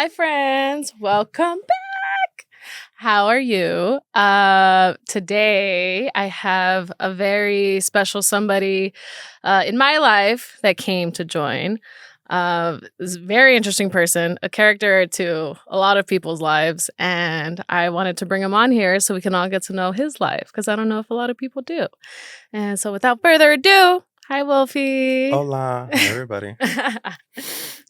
Hi, friends. Welcome back. How are you? Today, I have a very special somebody in my life that came to join. This very interesting person, a character to a lot of people's lives. And I wanted to bring him on here so we can all get to know his life because I don't know if a lot of people do. And so without further ado, hi, Wolfie. Hola, hi everybody.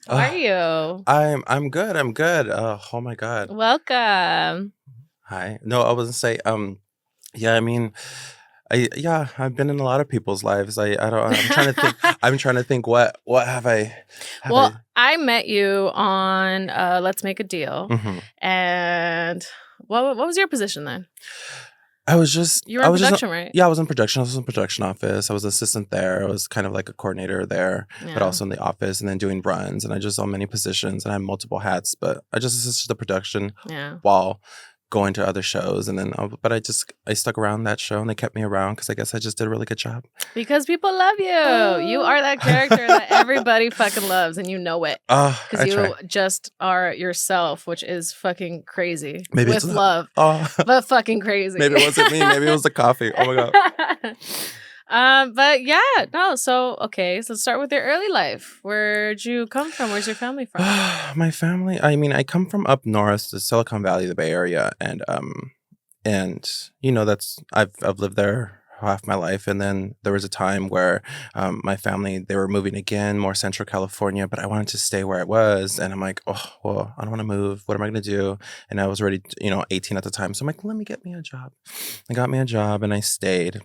How are you? I'm good. I'm good. Oh my God. Welcome. Hi. No, I wasn't say. Yeah. I mean, I've been in a lot of people's lives. I don't. I'm trying to think. I'm trying to think. What have I? Well, I met you on Let's Make a Deal, Mhm. and what was your position then? I was just. You were I in was just. production, right? Yeah, I was in production. I was in production office. I was assistant there. I was kind of like a coordinator there, but Yeah. also in the office, and then doing runs. And I just saw many positions, and I had multiple hats. But I just assisted the production Yeah. while going to other shows, and then but I stuck around that show, and they kept me around because I guess I just did a really good job. Because people love you. You are that character that everybody fucking loves, and you know it. Because I you try. just are yourself, which is fucking crazy. Maybe With it's not. love, Oh, but fucking crazy. maybe it wasn't me. Maybe it was the coffee. Oh my God. But yeah, no. So okay, so let's start with your early life. Where'd you come from? Where's your family from? My family. I mean, I come from up north, the Silicon Valley, the Bay Area, and you know I've lived there half my life, and then there was a time where my family, they were moving again, more Central California, but I wanted to stay where I was, and I'm like, oh well, I don't want to move. What am I gonna do? And I was already 18 at the time, so I'm like, let me get me a job. I got me a job, and I stayed.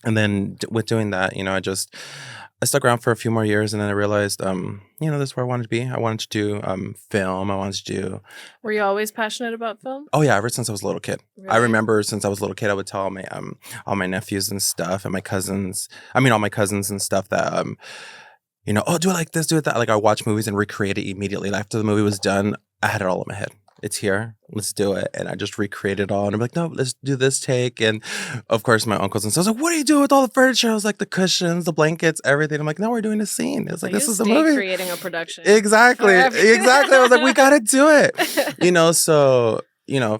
And then with doing that, I stuck around for a few more years, and then I realized, this is where I wanted to be. I wanted to do film. I wanted to do. Were you always passionate about film? Oh yeah, ever since I was a little kid. I Really? remember since I was a little kid, I would tell all my nephews and stuff, and my cousins. I mean, all my cousins and stuff that oh, do it like this, do it that. Like I watch movies and recreate it immediately. After the movie was done, I had it all in my head. It's here. Let's do it. And I just recreated it all. And I'm like, no, let's do this take. And of course, my uncles and stuff was like, what are you doing with all the furniture? I was like, the cushions, the blankets, everything. I'm like, no, we're doing a scene. It's So like, this you is the stay movie. creating a production. Exactly. Forever. Exactly. I was like, we got to do it. So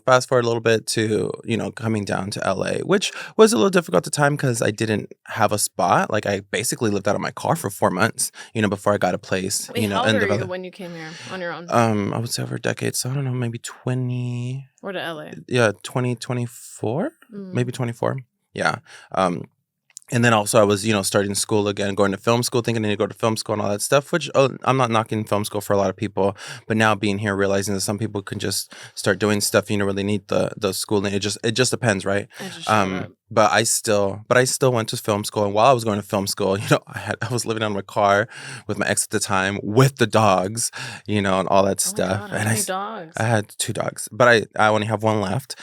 fast forward a little bit to, coming down to LA, which was a little difficult at the time because I didn't have a spot. Like I basically lived out of my car for 4 months, before I got a place, Wait, how old were you when you came here on your own? I would say over a decade. So I don't know, maybe 20. Or to LA? Yeah, 2024, maybe 24. Yeah. And then also I was, starting school again, going to film school, thinking I need to go to film school and all that stuff, which I'm not knocking film school for a lot of people. But now being here, realizing that some people can just start doing stuff, you don't really need the schooling. It just depends, right? But I still went to film school. And while I was going to film school, I was living out of my car with my ex at the time with the dogs, and all that stuff. God, how many dogs? I had 2 dogs, but I only have one left.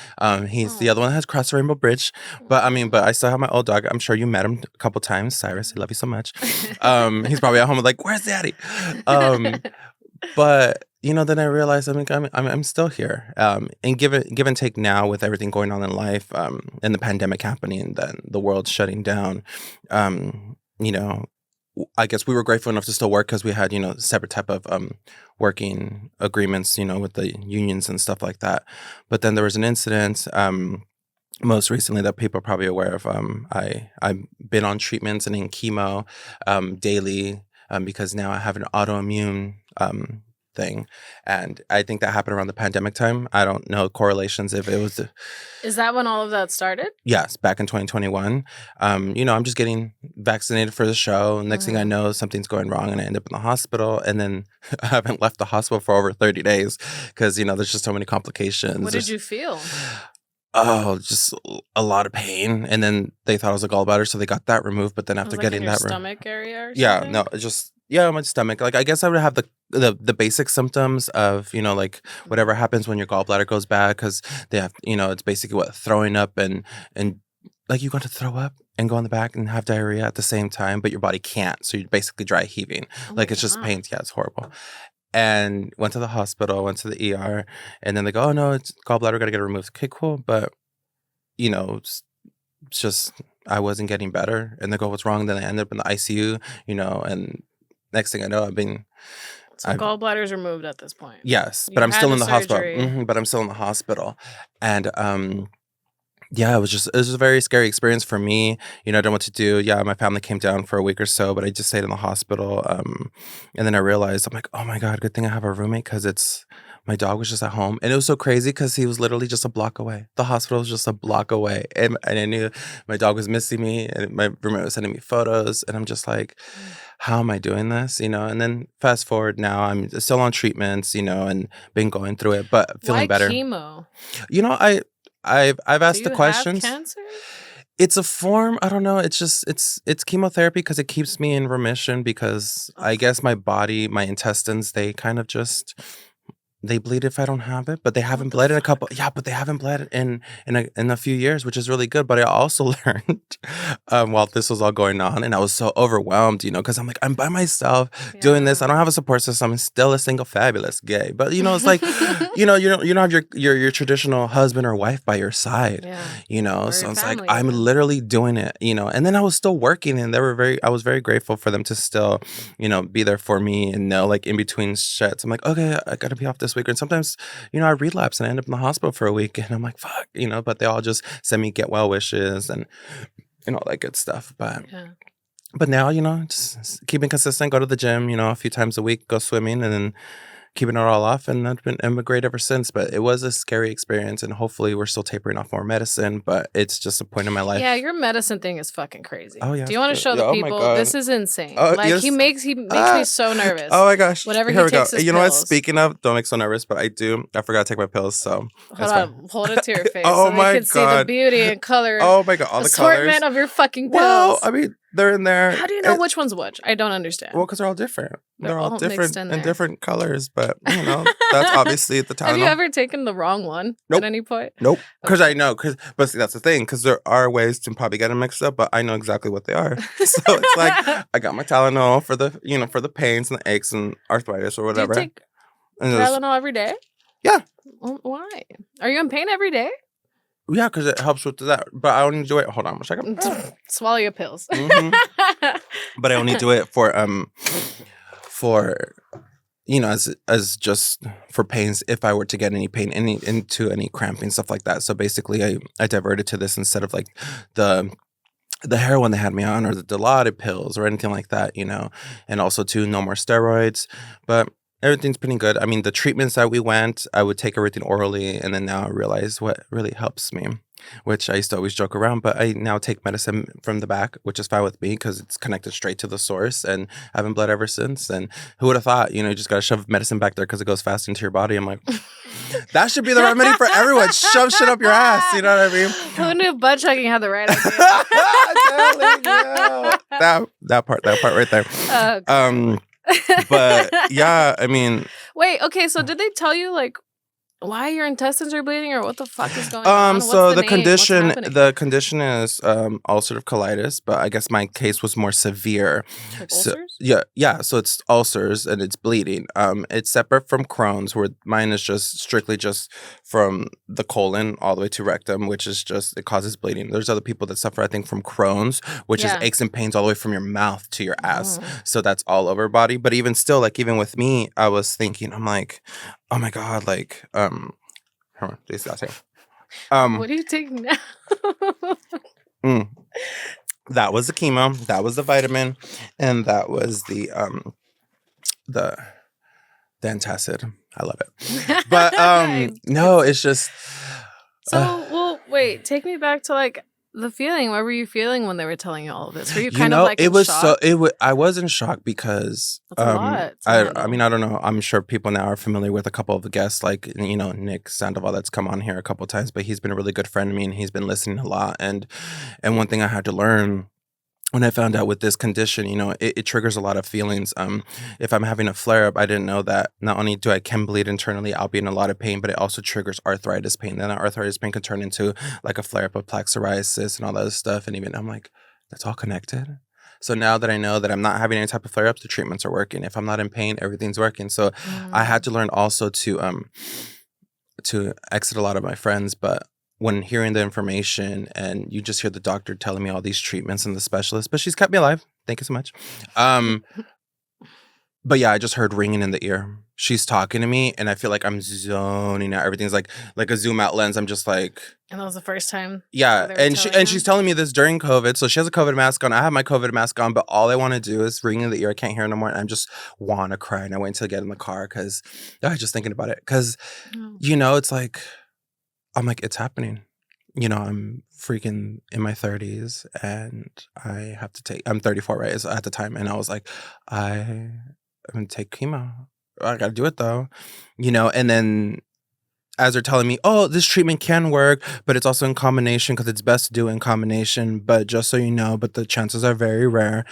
He's the other one that has crossed the Rainbow Bridge. But I still have my old dog. I'm sure you met him a couple times. Cyrus, I love you so much. He's probably at home like, where's Daddy? But then I realized I'm still here. And give and take now with everything going on in life, and the pandemic happening, and then the world shutting down. I guess we were grateful enough to still work because we had separate type of working agreements, with the unions and stuff like that. But then there was an incident. Most recently that people are probably aware of. I've been on treatments and in chemo daily because now I have an autoimmune thing, and I think that happened around the pandemic time. I don't know correlations if it was. Is that when all of that started? Yes, back in 2021. I'm just getting vaccinated for the show. Next thing I know, something's going wrong, and I end up in the hospital. And then I haven't left the hospital for over 30 days because there's just so many complications. What did you feel? Oh, just a lot of pain. And then they thought I was a gallbladder, so they got that removed. But then after getting that stomach area or yeah, something? no, it's just my stomach. Like I guess I would have the basic symptoms of like whatever happens when your gallbladder goes bad, because they have it's basically throwing up and like you got to throw up and go on the back and have diarrhea at the same time, but your body can't, so you're basically dry heaving. Like it's just pain. Yeah, it's horrible. And went to the hospital, went to the ER, and then they go, oh no, it's gallbladder, gotta get it removed. Okay, cool. But, it's just, I wasn't getting better. And they go, what's wrong? Then I ended up in the ICU, and next thing I know, I've been So gallbladder's removed at this point. Yes, but You I'm had still the in the hospital. surgery. But I'm still in the hospital, and yeah, it was a very scary experience for me. You know, I don't know what to do. Yeah, my family came down for a week or so, but I just stayed in the hospital. And then I realized I'm like, oh my god, good thing I have a roommate because it's my dog was just at home, and it was so crazy because he was literally just a block away. The hospital was just a block away, and I knew my dog was missing me, and my roommate was sending me photos, and I'm just like, how am I doing this? You know, and then fast forward now, I'm still on treatments, you know, and been going through it, but feeling Why better. chemo? You know, I've Do asked the you have questions. cancer? It's a form, I don't know, it's just it's chemotherapy because it keeps me in remission because I Ugh, guess my body, my intestines, they kind of just they bleed if I don't have it, but they what haven't the bled in a fuck? couple yeah, but they haven't bled in a few years, which is really good, but I also learned, while this was all going on, and I was so overwhelmed, you know, because 'cause I'm like, "I'm by myself doing this, I Yeah. don't have a support system, I'm still a single fabulous gay." But, you know, it's like, you know, you don't have your traditional husband or wife by your side, Yeah. you know? Or So your it's like, family I'm even. literally doing it, you know? And then I was still working, and I was very grateful for them to still, you know, be there for me and know, like, in between shits, I'm like, "Okay, I gotta be off this week." And sometimes, you know, I relapse and I end up in the hospital for a week, and I'm like, "Fuck," you know, but they all just send me get well wishes and all that good stuff. Yeah. But now, you know, just keeping consistent, go to the gym, you know, a few times a week, go swimming, and then keeping it all off, and I'm great ever since. But it was a scary experience, and hopefully, we're still tapering off more medicine. But it's just a point in my Yeah, life. your medicine thing is fucking Oh crazy. Do yes, you wanna show yeah, the oh my people? god. This is insane. Oh Like, yes. he makes me Ah, so nervous oh my gosh. whenever Here he we go. takes his You know what? pills. Speaking of, don't make so nervous, but I do. I forgot to take my pills, so Hold it's fine. on, hold it to your face so Oh they my can see the god. beauty and color Oh my god, all the assortment colors. of your fucking Well, pills. I mean, they're in there. How do you know which one's which? I don't Well, understand. because they're all different. They're They're all all mixed different in in there. different colors, but you know, that's obviously the Have you Tylenol. ever taken the wrong one at Nope. any point? Nope. Because I Okay. know, but see, that's the thing, because there are ways to probably get them mixed up, but I know exactly what they are. So it's like, I got my Tylenol for the, you know, for the pains and the aches and arthritis or Do you whatever. take And just, Tylenol every day? yeah. Why? Are you in pain every day? Yeah, because it helps with that. But I only do it, hold on a second. Swallow your pills. hmm But I only do it for you know, as just for pains if I were to get any pain into any cramping stuff like that. So basically I diverted to this instead of like the the heroin they had me on or the Dilaudid pills or anything like that, you know. And also too, no more steroids. But everything's pretty good. I mean, the treatments that we went, I would take everything orally, and then now I realize what really helps me, which I used to always joke around, but I now take medicine from the back, which is fine with me because it's connected straight to the source, and I haven't bled ever since. And who would have thought, you know, you just got to shove medicine back there because it goes fast into your body. I'm like, that should be the remedy for everyone. Shove shit up your ass. You know what I mean? Who knew butt chugging had the right idea? Telling you. That part right there. Oh, God. Um, but yeah, I mean, Wait, okay, so did they tell you, like, why your intestines are bleeding or what the fuck is going on? What's so the name? What's happening? the condition is ulcerative colitis, but I guess my case was more severe. Like So ulcers? yeah, so it's ulcers and it's bleeding. It's separate from Crohn's, where mine is just strictly just from the colon all the way to rectum, which is just it causes bleeding. There's other people that suffer, I think, from Crohn's, which is Yeah. aches and pains all the way from your mouth to your ass. Oh. So that's all over body. But even still, like even with me, I was thinking, I'm like, oh my god, like hold on, Jason, I'll say. What are you taking now? Mm, that was the chemo, that was the vitamin, and that was the the antacid. I love it. But no, it's just So, well, wait, take me back to like the feeling. What were you feeling when they were telling you all of this? Were you you kind of know, like it in was shock? I was in shock because That's a lot to I mean, handle. I don't know. I'm sure people now are familiar with a couple of the guests, like, you know, Nick Sandoval that's come on here a couple of times, but he's been a really good friend to me and he's been listening a lot. And one thing I had to learn when I found out with this condition, you know, it triggers a lot of feelings. If I'm having a flare up, I didn't know that not only do I can bleed internally, I'll be in a lot of pain, but it also triggers arthritis pain. Then that arthritis pain can turn into like a flare up of plaque psoriasis and all that other stuff. And even I'm like, that's all connected. So now that I know that I'm not having any type of flare ups, the treatments are working. If I'm not in pain, everything's working. So I had to learn also to exit a lot of my friends, but when hearing the information and you just hear the doctor telling me all these treatments and the specialist, but she's kept me alive. Thank you so much. Um, But yeah, I just heard ringing in the ear. She's talking to me, and I feel like I'm zoning out. Everything's like a zoom out lens. I'm just like, And that was the first time yeah. they were And telling she's you? telling me this during COVID. So she has a COVID mask on. I have my COVID mask on, but all I want to do is ring in the ear. I can't hear no more. And I just want to cry. And I wait until I get in the car because just thinking about it. Because, Oh. it's like, I'm like, it's happening. I'm freaking in my 30s and I'm 34, right? So at the time. And I was like, I'm going to take chemo. I got to do it though, and then as they're telling me, oh, this treatment can work, but it's also in combination because it's best to do it in combination. But just so you know, but the chances are very rare.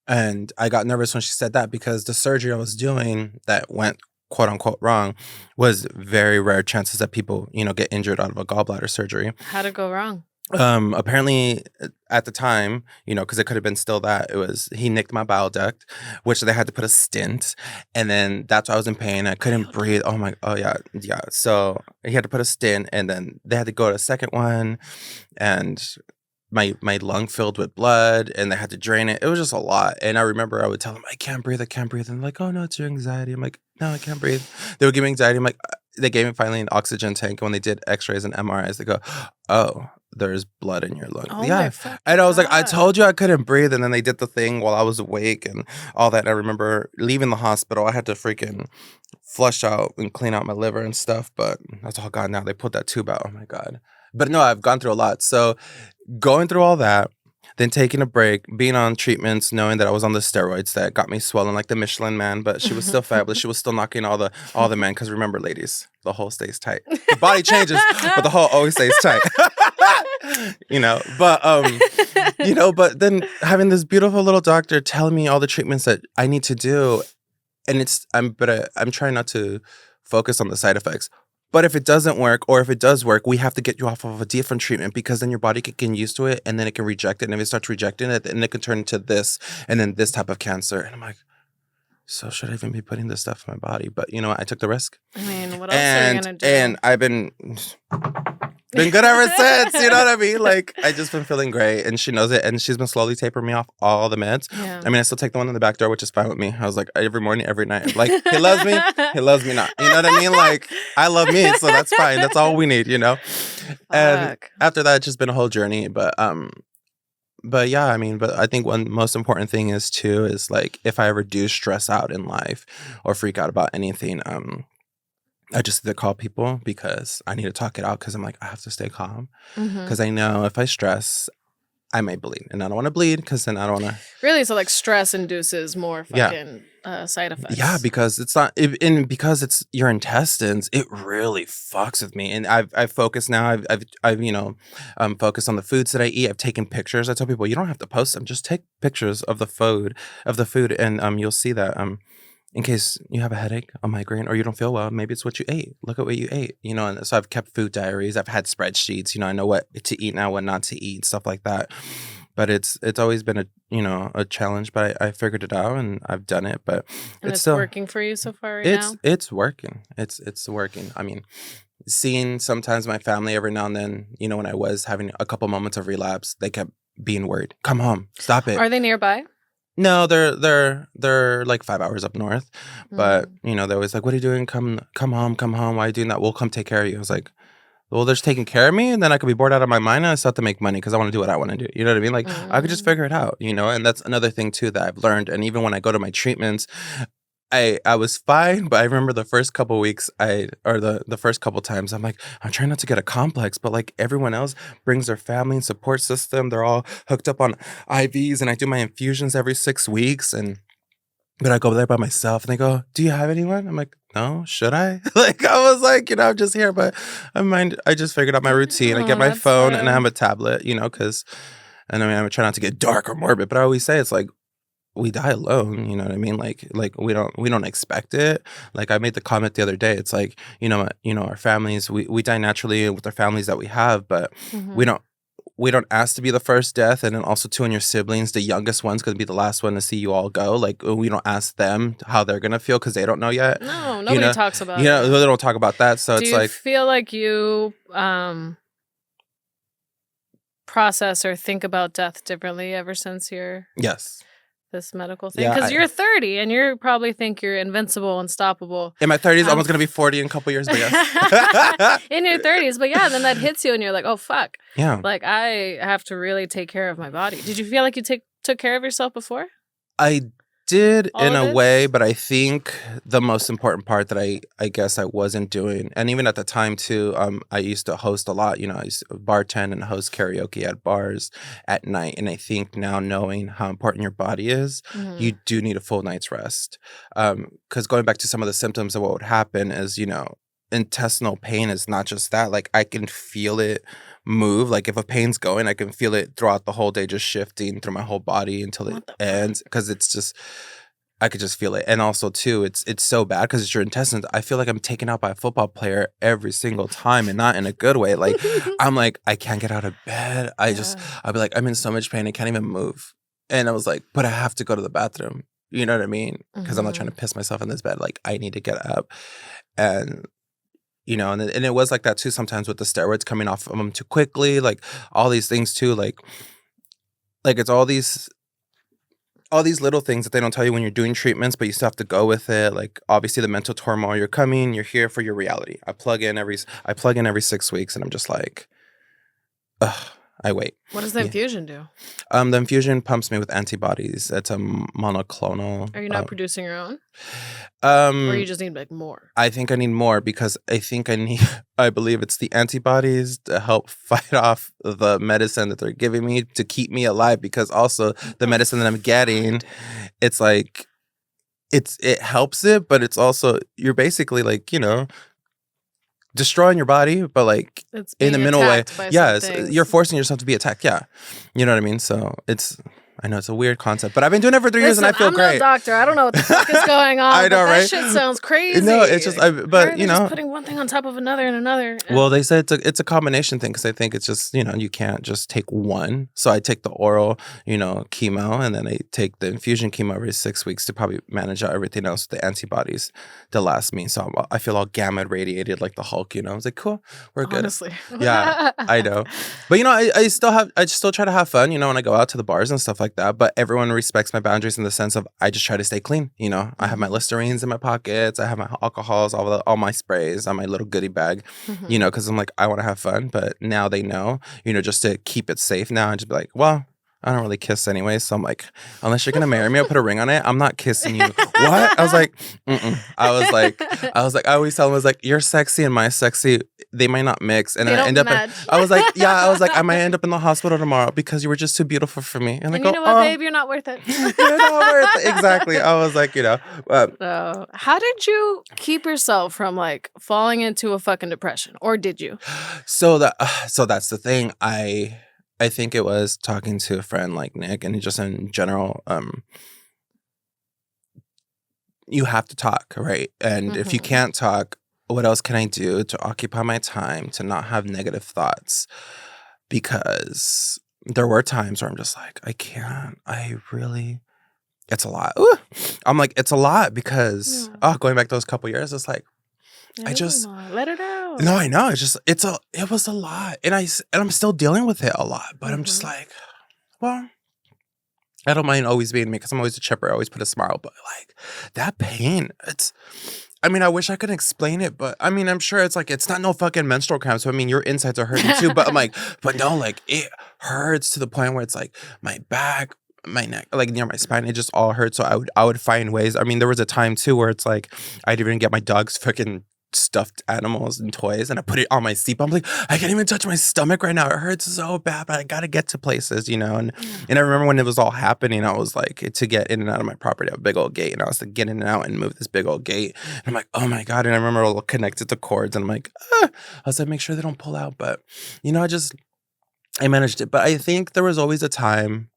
And I got nervous when she said that because the surgery I was doing that went quote unquote wrong was very rare chances that people, get injured out of a gallbladder surgery. How'd it go wrong? Apparently at the time, because it could have been still that it was he nicked my bile duct, which they had to put a stint, and then that's why I was in pain. I couldn't breathe. Oh yeah, yeah. So he had to put a stint, and then they had to go to a second one, and my lung filled with blood, and they had to drain it. It was just a lot. And I remember I would tell them, I can't breathe, I can't breathe. And they're like, oh no, it's your anxiety. I'm like, no, I can't breathe. They would give me anxiety. I'm like, they gave me finally an oxygen tank. And when they did x-rays and MRIs, they go, oh, there's blood in your lung. Oh my Yeah. fucking And I was like, I God. told you I couldn't breathe. And then they did the thing while I was awake and all that. And I remember leaving the hospital. I had to freaking flush out and clean out my liver and stuff. But that's all gone now. They put that tube out. Oh my God. But no, I've gone through a lot. So going through all that, then taking a break, being on treatments, knowing that I was on the steroids that got me swollen like the Michelin Man, but she was still fabulous. She was still knocking all the men. Because remember, ladies, the hole stays tight. The body changes, but the hole always stays tight. But then having this beautiful little doctor tell me all the treatments that I need to do, and I'm trying not to focus on the side effects. But if it doesn't work, or if it does work, we have to get you off of a different treatment because then your body can get used to it and then it can reject it. And if it starts rejecting it, then it can turn into this and then this type of cancer. And I'm like, so should I even be putting this stuff in my body? But you know what? I took the risk. I mean, what else are you gonna do? And I've been good ever since. You know what I mean? Like, I just been feeling great, and she knows it, and she's been slowly tapering me off all the meds. Yeah. I mean, I still take the one in the back door, which is fine with me. I was like, every morning, every night. Like, he loves me, he loves me not. You know what I mean? Like, I love me, so that's fine. That's all we need, And after that, it's just been a whole journey. But yeah, I mean, but I think one most important thing is like, if I ever do stress out in life or freak out about anything, I just either call people because I need to talk it out because I'm like, I have to stay calm because I know if I stress, I may bleed. And I don't want to bleed because then I don't want to. Really? So like stress induces more fucking side effects. Yeah, because it's not, because it's your intestines, it really fucks with me. And I've focused now. I've focused on the foods that I eat. I've taken pictures. I tell people, you don't have to post them. Just take pictures of the food, and you'll see that in case you have a headache, a migraine, or you don't feel well, maybe it's what you ate. Look at what you ate, And so I've kept food diaries. I've had spreadsheets. I know what to eat now, what not to eat, stuff like that. But it's always been a challenge. But I figured it out and I've done it. But it's still working for you so far right now. It's working. It's working. I mean, seeing sometimes my family every now and then. When I was having a couple moments of relapse, they kept being worried. Come home, stop it. Are they nearby? No, they're like 5 hours up north, but they're always like, "What are you doing? Come home, come home. Why are you doing that? We'll come take care of you." I was like, "Well, they're just taking care of me, and then I could be bored out of my mind, and I still have to make money because I want to do what I want to do." You know what I mean? Like I could just figure it out, And that's another thing too that I've learned. And even when I go to my treatments, I was fine, but I remember the first couple weeks the first couple times I'm like, I'm trying not to get a complex, but like everyone else brings their family and support system. They're all hooked up on IVs and I do my infusions every 6 weeks but I go there by myself and they go, do you have anyone? I'm like, no, should I? Like I was like, I'm just here, but I just figured out my routine. I get my phone and I have a tablet, because and I mean I'm trying not to get dark or morbid, but I always say it's like we die alone, you know what I mean? Like we don't expect it. Like I made the comment the other day. It's like, our families, we die naturally with our families that we have, but we don't ask to be the first death. And then also too, in your siblings, the youngest one's going to be the last one to see you all go. Like we don't ask them how they're going to feel because they don't know yet. No, nobody talks about it. They don't talk about that. So Do you feel like you process or think about death differently ever since Yes. this medical thing? Yeah, Because you're 30 and you probably think you're invincible, unstoppable. in my 30s, almost gonna be 40 in a couple years, but yes. In your 30s, but yeah, then that hits you and you're like, oh fuck. Yeah. Like I have to really take care of my body. Did you feel like you took care of yourself before I did all in of a this? way, but I think the most important part that I guess I wasn't doing, and even at the time too, I used to host a lot. I used to bartend and host karaoke at bars at night. And I think now knowing how important your body is, you do need a full night's rest. Because going back to some of the symptoms of what would happen is, intestinal pain is not just that. Like I can feel it move. Like if a pain's going, I can feel it throughout the whole day, just shifting through my whole body until it ends. Because it's just, I could just feel it. And also too, it's so bad because it's your intestines. I feel like I'm taken out by a football player every single time, and not in a good way. Like I'm like, I can't get out of bed. I'll be like, I'm in so much pain, I can't even move. And I was like, but I have to go to the bathroom. You know what I mean? Because I'm not trying to piss myself in this bed. Like I need to get up. And and it was like that too sometimes with the steroids coming off of them too quickly, like all these things too, like it's all these little things that they don't tell you when you're doing treatments, but you still have to go with it. Like obviously the mental turmoil, you're here for your reality. I plug in every 6 weeks, and I'm just like, ugh, I wait. What does the infusion do? The infusion pumps me with antibodies. It's a monoclonal. Are you not producing your own? Or you just need like more? I think I need more because I believe it's the antibodies to help fight off the medicine that they're giving me to keep me alive, because also the medicine that I'm getting, it's like, it helps it, but it's also, you're basically like, destroying your body, but like It's in the middle way. Yes, things. you're forcing yourself to be attacked. Yeah. You know what I mean? So I know it's a weird concept, but I've been doing it for 3 years and I feel great. I'm no doctor. I don't know what the fuck is going on. I know, but right? That shit sounds crazy. No, it's just, just putting one thing on top of another and another. Well, they said it's a combination thing, because I think it's just, you can't just take one. So I take the oral, chemo, and then I take the infusion chemo every 6 weeks to probably manage out everything else with the antibodies to last me. So I feel all gamma radiated like the Hulk, I was like, cool, we're good. Honestly. Yeah, I know. But, I still try to have fun, when I go out to the bars and stuff like that. But everyone respects my boundaries in the sense of I just try to stay clean. I have my Listerines in my pockets. I have my alcohols, all my sprays on my little goodie bag, because I'm like, I want to have fun. But now they know, just to keep it safe now, and just be like, well, I don't really kiss anyway. So I'm like, unless you're going to marry me, I'll put a ring on it. I'm not kissing you. What? I was like, mm-mm. I was like, I always tell them, I was like, you're sexy and my sexy, they might not mix. And they I end up, I was like, I might end up in the hospital tomorrow because you were just too beautiful for me. And, you know what, babe? You're not worth it. You're not worth it. Exactly. I was like, So, how did you keep yourself from like falling into a fucking depression? Or did you? So that's the thing. I think it was talking to a friend like Nick, and just in general, you have to talk, right? And if you can't talk, what else can I do to occupy my time, to not have negative thoughts? Because there were times where I'm just like, I can't, it's a lot. Ooh. I'm like, it's a lot because, going back those couple years, it's like, let it out. No, I know. It's just, it was a lot. And I'm still dealing with it a lot, but I'm just like, well, I don't mind always being me because I'm always a chipper. I always put a smile, but like that pain, I wish I could explain it, but I'm sure it's like, it's not no fucking menstrual cramp. So, your insides are hurting too, but I'm like, but no, like it hurts to the point where it's like my back, my neck, like near my spine, it just all hurts. So I would find ways. There was a time too where it's like, I'd even get my dog's fucking stuffed animals and toys and I put it on my seat. I'm like, I can't even touch my stomach right now. It hurts so bad, but I gotta get to places, and I remember when it was all happening, I was like, to get in and out of my property, I have a big old gate, and I was to get in and out and move this big old gate. And I'm like, oh my God. And I remember I'll connect it to cords, and I'm like, I was like, make sure they don't pull out. But I managed it. But I think there was always a time,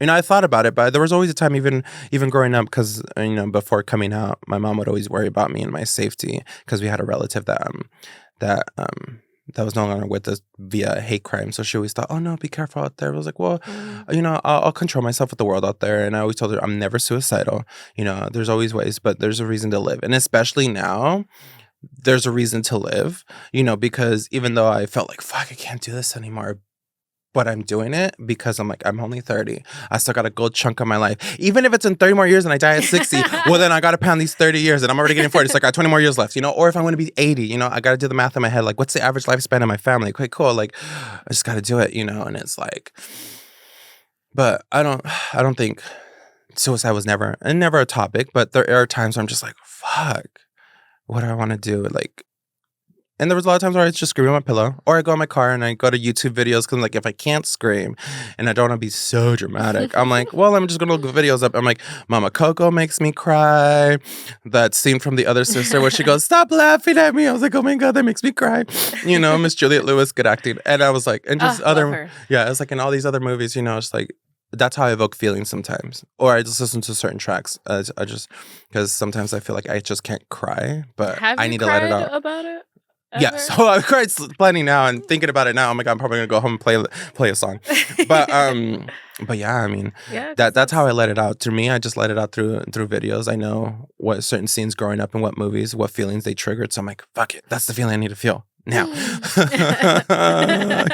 I thought about it, but there was always a time, even growing up, because before coming out, my mom would always worry about me and my safety, because we had a relative that was no longer with us via hate crime. So she always thought, oh no, be careful out there. I was like, well, I'll control myself with the world out there. And I always told her, I'm never suicidal. There's always ways, but there's a reason to live, and especially now, there's a reason to live. Because even though I felt like, fuck, I can't do this anymore, but I'm doing it because I'm like, I'm only 30. I still got a good chunk of my life. Even if it's in 30 more years and I die at 60, well, then I got to pound these 30 years and I'm already getting 40. It's like I got 20 more years left, you know? Or if I'm going to be 80, you know, I got to do the math in my head. Like, what's the average lifespan of my family? Okay, cool. Like, I just got to do it, you know? And it's like, but I don't think suicide was never a topic, but there are times where I'm just like, fuck, what do I want to do? Like, and there was a lot of times where I just scream on my pillow, or I go in my car and I go to YouTube videos because I'm like, if I can't scream and I don't want to be so dramatic, I'm like, well, I'm just going to look the videos up. I'm like, Mama Coco makes me cry. That scene from The Other Sister where she goes, stop laughing at me. I was like, oh my God, that makes me cry. You know, Miss Juliette Lewis, good acting. And I was like, and just love her. yeah, it's like in all these other movies, you know, it's like, that's how I evoke feelings sometimes. Or I just listen to certain tracks. I just, because sometimes I feel like I just can't cry, but I need to let it out. About it? Yeah, so I've cried plenty now, and thinking about it now, oh my God, I'm probably gonna go home and play a song. But yeah, I mean, that's how I let it out. To me, I just let it out through videos. I know what certain scenes growing up and what movies, what feelings they triggered. So I'm like, fuck it, that's the feeling I need to feel now.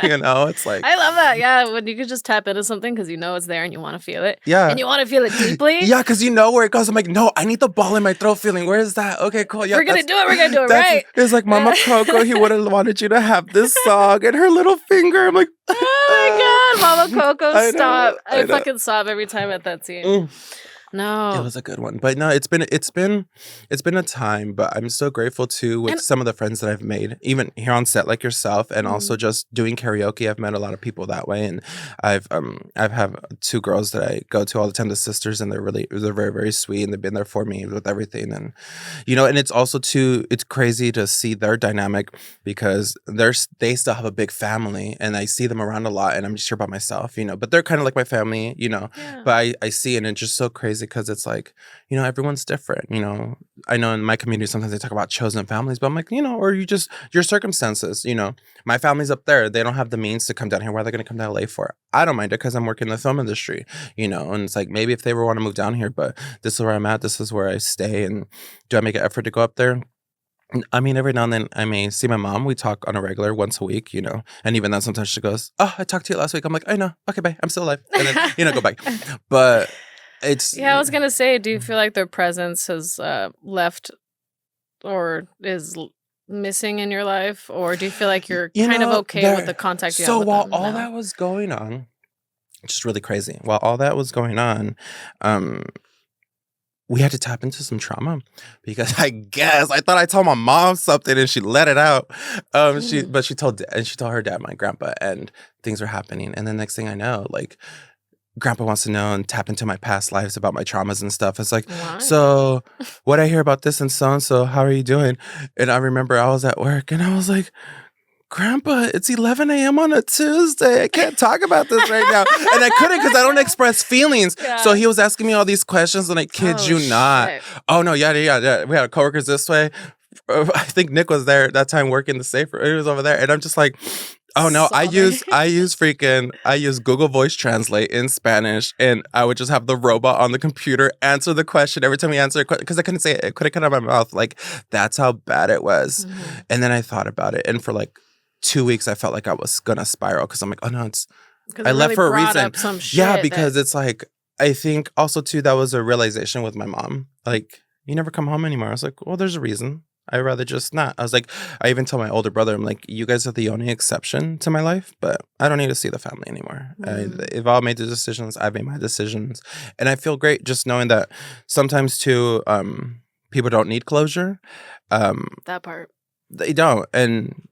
You know, it's like, I love that. Yeah, when you can just tap into something because you know it's there and you want to feel it. Yeah, and you want to feel it deeply. Yeah, because you know where it goes. I'm like, no, I need the ball in my throat feeling. Where is that? Okay, cool. Yeah, we're gonna do it right. It's like Mama Coco. He would have wanted you to have this song and her little finger. I'm like, oh my God, Mama Coco, stop! I fucking sob every time at that scene. No, it was a good one, but no, it's been a time. But I'm so grateful too with some of the friends that I've made, even here on set, like yourself, and also just doing karaoke. I've met a lot of people that way, and I've have two girls that I go to all the time, the sisters, and they're very very sweet, and they've been there for me with everything, and you know, and it's also it's crazy to see their dynamic because they still have a big family, and I see them around a lot, and I'm just here by myself, you know, but they're kind of like my family, you know, but I see, and it's just so crazy. Because it's like, you know, everyone's different, you know. I know in my community sometimes they talk about chosen families, but I'm like, you know, or your circumstances, you know. My family's up there. They don't have the means to come down here. Why are they going to come to LA for? I don't mind it because I'm working in the film industry, you know. And it's like, maybe if they ever want to move down here, but this is where I'm at. This is where I stay. And do I make an effort to go up there? I mean, every now and then I may see my mom. We talk on a regular once a week, you know. And even then sometimes she goes, oh, I talked to you last week. I'm like, I know. Okay, bye. I'm still alive. And then, you know, go back. But I was gonna say, do you feel like their presence has left or is missing in your life, or do you feel like you're kind of okay with the contact you have with them now? So while all that was going on, just really crazy. While all that was going on, we had to tap into some trauma because I thought I told my mom something and she let it out. She told her dad, my grandpa, and things were happening. And the next thing I know, like, Grandpa wants to know and tap into my past lives about my traumas and stuff. It's like, so what I hear about this and so, how are you doing? And I remember I was at work and I was like, Grandpa, it's 11 a.m. on a Tuesday. I can't talk about this right now. And I couldn't because I don't express feelings. Yeah. So he was asking me all these questions and I kid you not. Oh, no, yeah. We had coworkers this way. I think Nick was there at that time working the safe. He was over there. And I'm just like, oh no, I use Google Voice Translate in Spanish, and I would just have the robot on the computer answer the question every time he answered it because I couldn't say it. It couldn't come out of my mouth. Like, that's how bad it was. And then I thought about it, and for like 2 weeks, I felt like I was gonna spiral because I'm like, oh no, I left for a reason. Yeah, because it's like, I think also too that was a realization with my mom. Like, you never come home anymore. I was like, well, there's a reason. I'd rather just not. I was like, I even tell my older brother, I'm like, you guys are the only exception to my life, but I don't need to see the family anymore. They've all made the decisions. I've made my decisions. And I feel great just knowing that sometimes too, people don't need closure. That part. They don't. And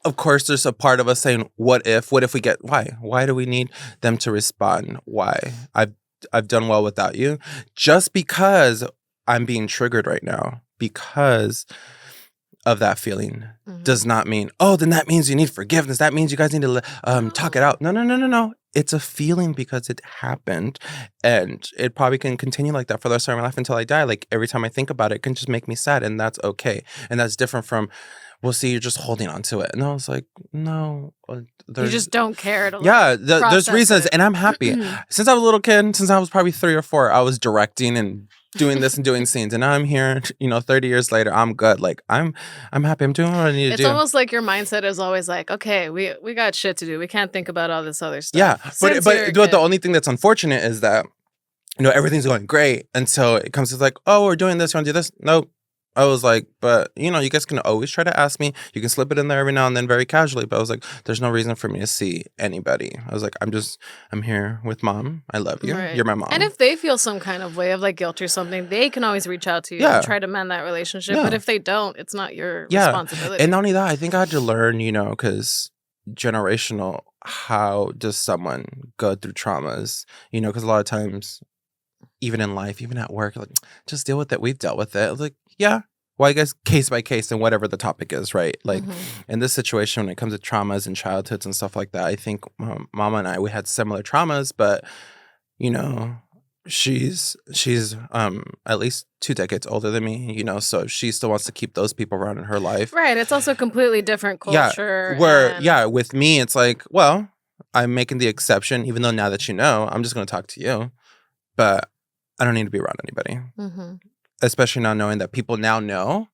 of course, there's a part of us saying, what if we get, why? Why do we need them to respond? Why? I've done well without you. Just because I'm being triggered right now because of that feeling does not mean, oh, then that means you need forgiveness. That means you guys need to talk it out. No. It's a feeling because it happened, and it probably can continue like that for the rest of my life until I die. Like, every time I think about it, it can just make me sad, and that's okay. And that's different from well, see, you're just holding on to it. And I was like, no, You there's just don't care to like yeah, there's process reasons, it. and I'm happy. Since I was a little kid, since I was probably 3 or 4, I was directing and doing this and doing scenes, and now I'm here. 30 years later, I'm good. Like I'm happy. I'm doing what I need to It's do. almost like your mindset is always like, okay, we got shit to do. We can't think about all this other Yeah, stuff. but Since you're a the kid. only thing that's unfortunate is that everything's going great until it comes to like, oh, we're doing this, you want to do this? Nope. I was like, but you guys can always try to ask me. You can slip it in there every now and then very casually. But I was like, there's no reason for me to see anybody. I was like, I'm here with mom. I love you. Right. You're my And mom. if they feel some kind of way of like guilt or something, they can always reach out to you Yeah. and try to mend that relationship. But Yeah. if they don't, it's not your Yeah. responsibility. And not only that, I think I had to learn, because generational, how does someone go through traumas? Because a lot of times, even in life, even at work, like, just deal with it. We've dealt with it. I was like, yeah. Well, I guess case by case and whatever the topic is, right? Like in this situation, when it comes to traumas and childhoods and stuff like that, I think Mama and I, we had similar traumas, but she's at least 2 decades older than me, so she still wants to keep those people around in her life. Right. It's also a completely different culture. Yeah. Where and with me, it's like, well, I'm making the exception, even though now that I'm just going to talk to you, but I don't need to be around anybody. Especially now knowing that people now know,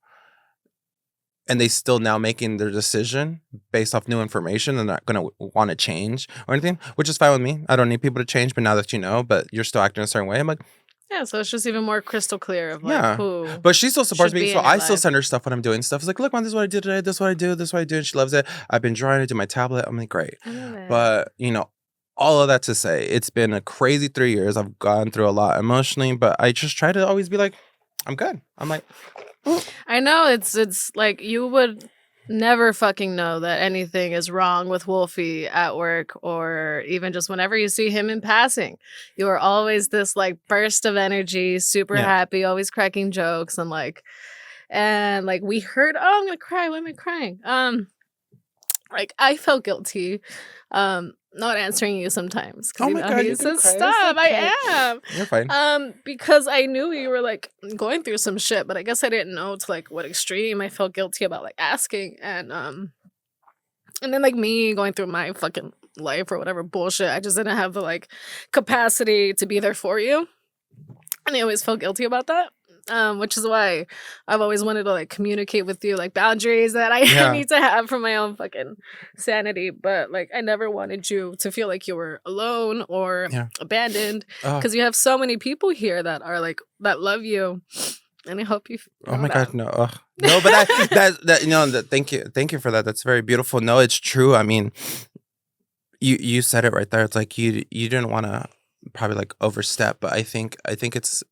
and they still now making their decision based off new information. They're not going to want to change or anything, which is fine with me. I don't need people to change, but now that but you're still acting a certain way, I'm like, yeah, so it's just even more crystal clear of like who. But she still supports should me, be so in your I still life. send her stuff when I'm doing stuff. It's like, look, Mom, this is what I did today. This is what I do. This is what I do. And she loves it. I've been drawing. I do my tablet. I'm like, great. I love it. But all of that to say, it's been a crazy 3 years. I've gone through a lot emotionally, but I just try to always be like, I'm good. I'm like, I know it's like you would never fucking know that anything is wrong with Wolfie at work or even just whenever you see him in passing. You are always this like burst of energy, super happy, always cracking jokes and like we heard, oh, I'm gonna cry. Why am I crying? Like I felt guilty. Not answering you sometimes. oh my God, he you can says, cry. stop, Okay. I am. You're fine. Because I knew you were like going through some shit, but I guess I didn't know to like what extreme. I felt guilty about like asking and then like me going through my fucking life or whatever bullshit. I just didn't have the like capacity to be there for you. And I always felt guilty about that. Which is why I've always wanted to like communicate with you, like boundaries that I need to have for my own fucking sanity. But like, I never wanted you to feel like you were alone or abandoned because you have so many people here that are like that love you, and I hope you. Oh my God, no, no! But thank you for that. That's very beautiful. No, it's true. I mean, you said it right there. It's like you didn't want to probably like overstep, but I think it's.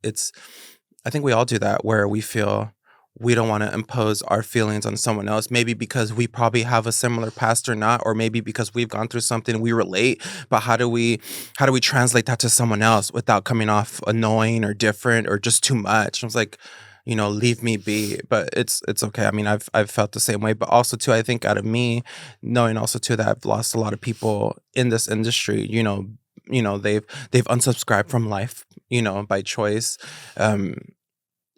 I think we all do that where we feel we don't want to impose our feelings on someone else. Maybe because we probably have a similar past or not, or maybe because we've gone through something we relate. But how do we translate that to someone else without coming off annoying or different or just too much? I was like, leave me be. But it's okay. I mean, I've felt the same way. But also too, I think out of me knowing also too that I've lost a lot of people in this industry. They've unsubscribed from life, by choice.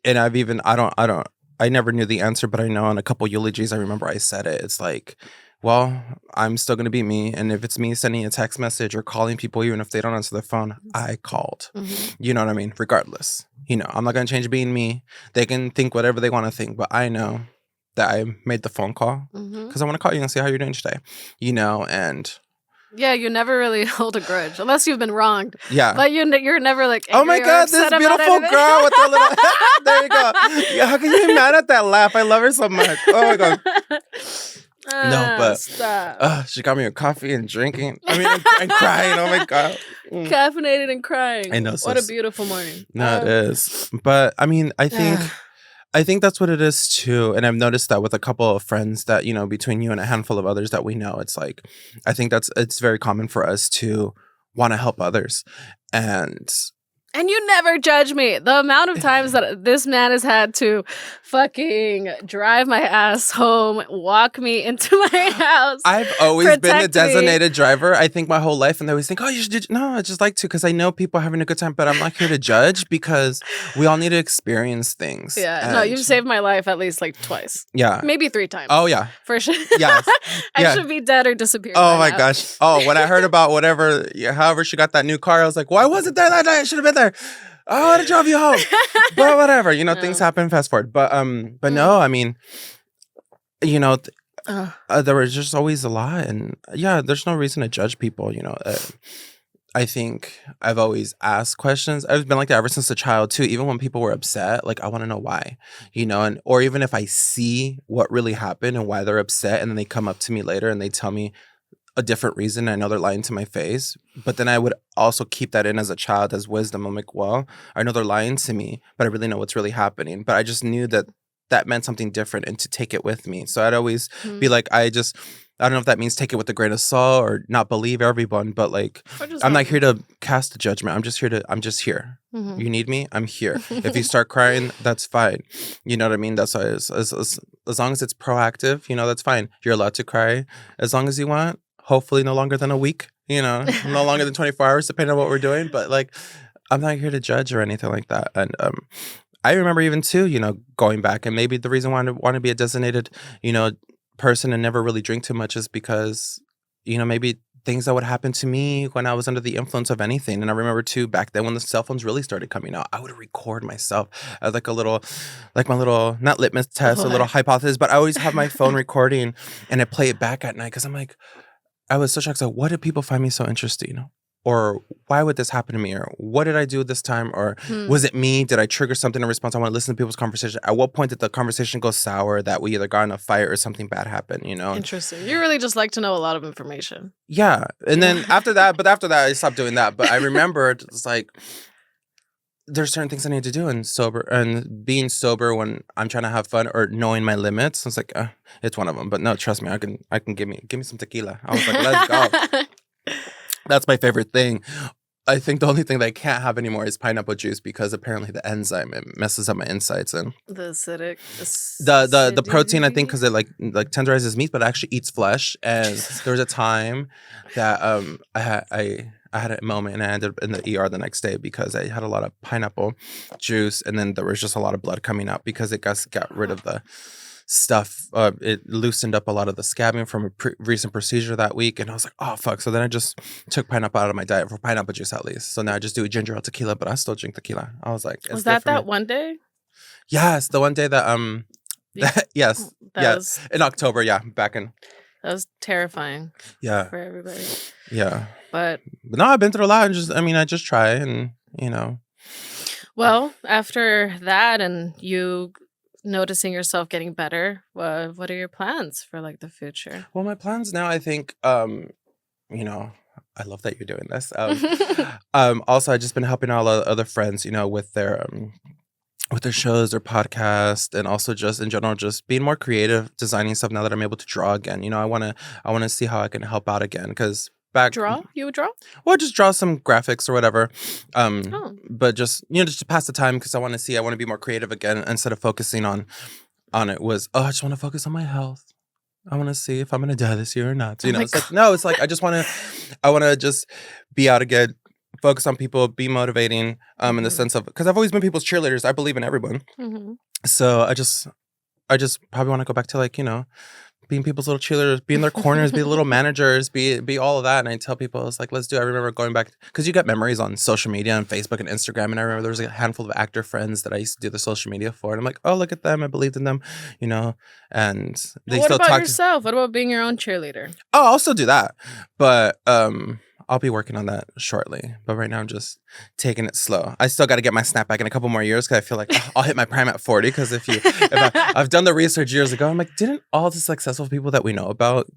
And I've even I never knew the answer, but I know on a couple eulogies I remember I said it. It's like, well, I'm still gonna be me, and if it's me sending a text message or calling people, even if they don't answer their phone, I called. You know what I mean? Regardless, I'm not gonna change being me. They can think whatever they want to think, but I know that I made the phone call because I want to call you and see how you're doing today. And yeah, you never really hold a grudge unless you've been wronged. Yeah, but you're never like. Oh my God, this beautiful girl with her little. There you go. Yeah, how can you be mad at that laugh? I love her so much. Oh my God. No, but stop. She got me a coffee and drinking. I mean, and crying. Oh my God. Caffeinated and crying. I know. What a beautiful morning. No, it is. But I mean, I think that's what it is too. And I've noticed that with a couple of friends that, between you and a handful of others that we know, it's like, I think it's very common for us to want to help others. And And you never judge me. The amount of times that this man has had to fucking drive my ass home, walk me into my house, I've always been the protect me. designated driver, I think, my whole life. And they always think, oh, you should do. No, I just like to because I know people are having a good time, but I'm not here to judge because we all need to experience things. Yeah, no, And you've saved my life at least like twice. yeah. Maybe 3 times. Oh, yeah. For sure. Yes. I Yeah. should be dead or disappeared. Oh, by my now. gosh. Oh, when I heard about whatever, however she got that new car, I was like, why wasn't there that night? I should have been there. Oh, I would have drove you home. But whatever, things happen. Fast forward. But no, I mean, there was just always a lot, and yeah, there's no reason to judge people. I think I've always asked questions. I've been like that ever since a child too. Even when people were upset, like I want to know why, and or even if I see what really happened and why they're upset, and then they come up to me later and they tell me a different reason. I know they're lying to my face, but then I would also keep that in as a child as wisdom. I'm like, well, I know they're lying to me, but I really know what's really happening. But I just knew that meant something different and to take it with me. So I'd always be like, I don't know if that means take it with a grain of salt or not believe everyone, but like, I'm not here to cast a judgment. I'm just here. Mm-hmm. You need me? I'm here. If you start crying, that's fine. You know what I mean? That's why as long as it's proactive, that's fine. You're allowed to cry as long as you want. Hopefully no longer than a week, no longer than 24 hours, depending on what we're doing. But like, I'm not here to judge or anything like that. And I remember even too, going back, and maybe the reason why I want to be a designated, person and never really drink too much is because, maybe things that would happen to me when I was under the influence of anything. And I remember too, back then when the cell phones really started coming out, I would record myself as like my little, not litmus test, a little hypothesis, but I always have my phone recording and I play it back at night because I'm like, I was so shocked. So what did people find me so interesting? Or why would this happen to me? Or what did I do this time? Or was it me? Did I trigger something in response? I want to listen to people's conversation. At what point did the conversation go sour that we either got in a fight or something bad happened, Interesting. You really just like to know a lot of information. Yeah. And then after that, I stopped doing that. But I remembered, it's like, there's certain things I need to do and being sober when I'm trying to have fun or knowing my limits. It's like, it's one of them. But no, trust me, I can give me some tequila. I was like, let's go. That's my favorite thing. I think the only thing that I can't have anymore is pineapple juice because apparently the enzyme, it messes up my insides and the acidic, the protein, I think, because it like tenderizes meat, but it actually eats flesh. And there was a time that I had a moment and I ended up in the ER the next day because I had a lot of pineapple juice and then there was just a lot of blood coming out because it got rid of the stuff. It loosened up a lot of the scabbing from a recent procedure that week. And I was like, oh, fuck. So then I just took pineapple out of my diet for pineapple juice at least. So now I just do ginger ale tequila, but I still drink tequila. I was like, was that one day? Yes. The one day that, yes. Yes. In October. Yeah. Back in. That was terrifying. Yeah. For everybody. Yeah. But no, I've been through a lot and I just try and, Well, after that and you noticing yourself getting better, what are your plans for like the future? Well, my plans now, I think, I love that you're doing this. Also, I've just been helping out a lot of other friends, with their shows, their podcast, and also just in general, just being more creative, designing stuff now that I'm able to draw again. I want to see how I can help out again because you would draw? Well, just draw some graphics or whatever. But just just to pass the time because I want to be more creative again instead of focusing on it was I just want to focus on my health. I want to see if I'm gonna die this year or not. It's like no, it's like I want to just be out again, focus on people, be motivating. In the sense of because I've always been people's cheerleaders. I believe in everyone. Mm-hmm. So I just probably want to go back to being people's little cheerleaders, be in their corners, be little managers, be all of that. And I tell people, it's like, let's do it. I remember going back, because you get memories on social media and Facebook and Instagram. And I remember there was a handful of actor friends that I used to do the social media for. And I'm like, oh, look at them. I believed in them, and they what still about talk yourself? What about being your own cheerleader? Oh, I'll still do that. But I'll be working on that shortly. But right now I'm just taking it slow. I still got to get my snapback in a couple more years because I feel like I'll hit my prime at 40. Because I've done the research years ago. I'm like, didn't all the successful people that we know about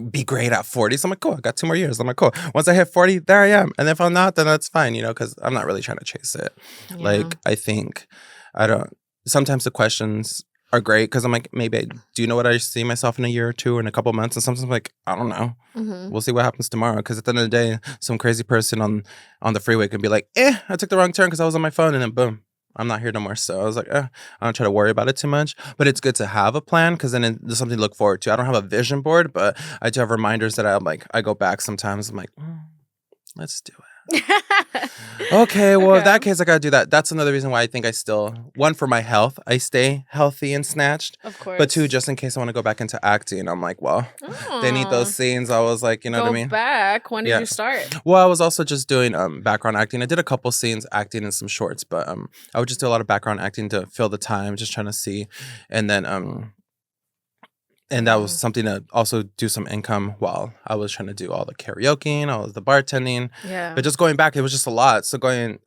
be great at 40? So I'm like, cool, I got 2 more years. I'm like, cool. Once I hit 40, there I am. And if I'm not, then that's fine, because I'm not really trying to chase it. Yeah. Like, I think, sometimes the questions are great because I'm like, maybe I do know what I see myself in a year or two or in a couple months. And sometimes I'm like, I don't know. We'll see what happens tomorrow. Because at the end of the day, some crazy person on the freeway can be like, I took the wrong turn because I was on my phone. And then boom, I'm not here no more. So I was like, I don't try to worry about it too much. But it's good to have a plan because then there's something to look forward to. I don't have a vision board, but I do have reminders that I go back sometimes. I'm like, let's do it. Okay, well, in that case, I gotta do that. That's another reason why I think I still, one, for my health, I stay healthy and snatched. Of course. But two, just in case I want to go back into acting. I'm like, well, they need those scenes. I was like, you know what I mean? Go back. When did you start? Well, I was also just doing background acting. I did a couple scenes acting in some shorts, but I would just do a lot of background acting to fill the time, just trying to see. And then and that was something to also do some income while I was trying to do all the karaoke and all the bartending. Yeah. But just going back, it was just a lot. So going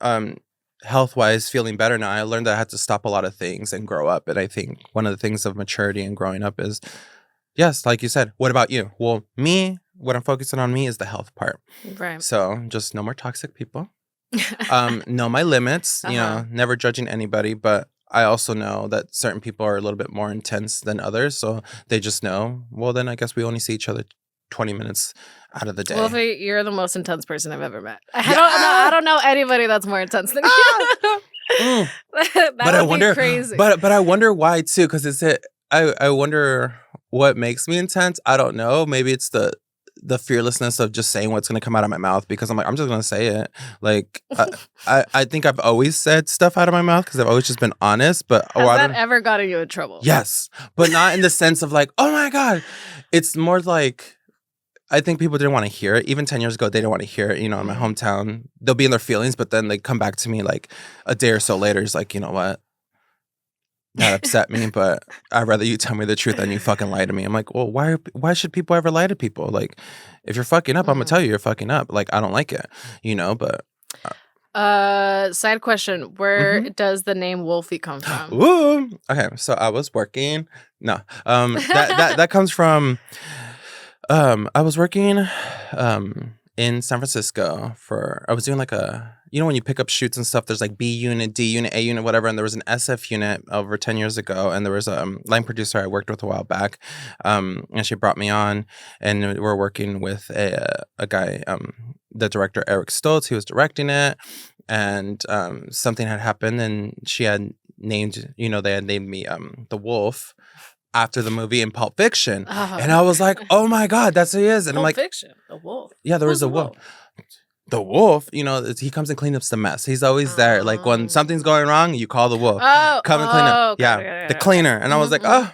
health-wise, feeling better now, I learned that I had to stop a lot of things and grow up. And I think one of the things of maturity and growing up is, yes, like you said, what about you? Well, me, what I'm focusing on me is the health part. Right. So just no more toxic people. Know my limits, you know, never judging anybody, but I also know that certain people are a little bit more intense than others. So they just know, well, then I guess we only see each other 20 minutes out of the day. Wolfie, you're the most intense person I've ever met. I don't know anybody that's more intense than you. That would be crazy. But I wonder why too, because I wonder what makes me intense. I don't know. Maybe it's the fearlessness of just saying what's going to come out of my mouth because I'm just going to say it. Like, I think I've always said stuff out of my mouth because I've always just been honest. But has that ever gotten you in trouble? Yes, but not in the sense of like, oh my God. It's more like, I think people didn't want to hear it. Even 10 years ago, they didn't want to hear it. You know, in my hometown, they'll be in their feelings, but then they come back to me like a day or so later. It's like, you know what? That upset me, but I'd rather you tell me the truth than you fucking lie to me. I'm like, well, why should people ever lie to people? Like, if you're fucking up, I'm gonna tell you you're fucking up. Like, I don't like it, you know, but... Side question. Where does the name Wolfie come from? Ooh. Okay, so I was working... No. That comes from... I was working in San Francisco I was doing like you know, when you pick up shoots and stuff, there's like B unit, D unit, A unit, whatever. And there was an SF unit over 10 years ago. And there was a line producer I worked with a while back. And she brought me on and we're working with a guy, the director, Eric Stoltz. He was directing it. And something had happened and she had named, you know, they had named me the Wolf after the movie in Pulp Fiction. And I was like, oh my God, that's who he is. And Pulp I'm like, Fiction, the Wolf. Yeah, there was a wolf. The wolf, you know, he comes and cleans up the mess. He's always there. Like when something's going wrong, you call the wolf. Come and clean up. Okay, Yeah, the cleaner. And I was like, oh.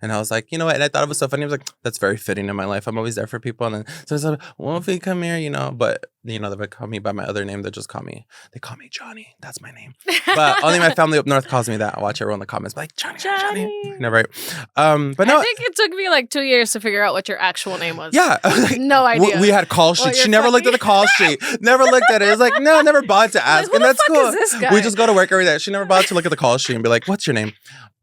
And I was like, you know what? And I thought it was so funny. I was like, that's very fitting in my life. I'm always there for people. And then so I was like, Wolfie, come here, you know. But, you know, they call me by my other name. They call me Johnny. That's my name. But only my family up north calls me that. I watch everyone in the comments. Like, Johnny. No, right. But no. I think it took me like 2 years to figure out what your actual name was. Yeah. No idea. We had call sheets. She never looked at the call sheet. Never looked at it. It was like, no, never bothered to ask. Like, and that's cool. Is this guy? We just go to work every day. She never bothered to look at the call sheet and be like, what's your name?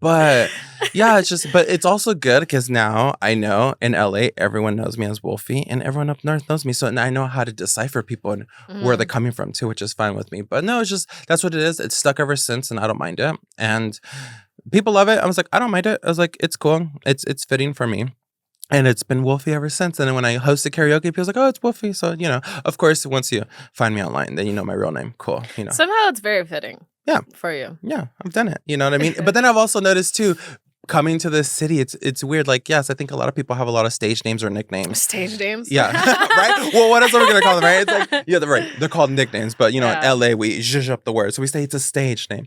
But yeah, but it's also good because now I know in LA, everyone knows me as Wolfie and everyone up north knows me. So I know how to decipher people and where they're coming from too, which is fine with me. But no, it's just, that's what it is. It's stuck ever since and I don't mind it. And people love it. I was like, I don't mind it. I was like, it's cool. It's fitting for me. And it's been Wolfie ever since. And then when I hosted karaoke, people's like, oh, it's Wolfie. So, you know, of course, once you find me online, then you know my real name. Cool. You know. Somehow it's very fitting. Yeah. For you. Yeah, I've done it. You know what I mean? But then I've also noticed too, coming to this city, it's weird. Like, yes, I think a lot of people have a lot of stage names or nicknames. Stage names? Yeah. Right? Well, what else are we going to call them, right? It's like, yeah, they're called nicknames. But, you know, in LA, we zhuzh up the word. So we say it's a stage name.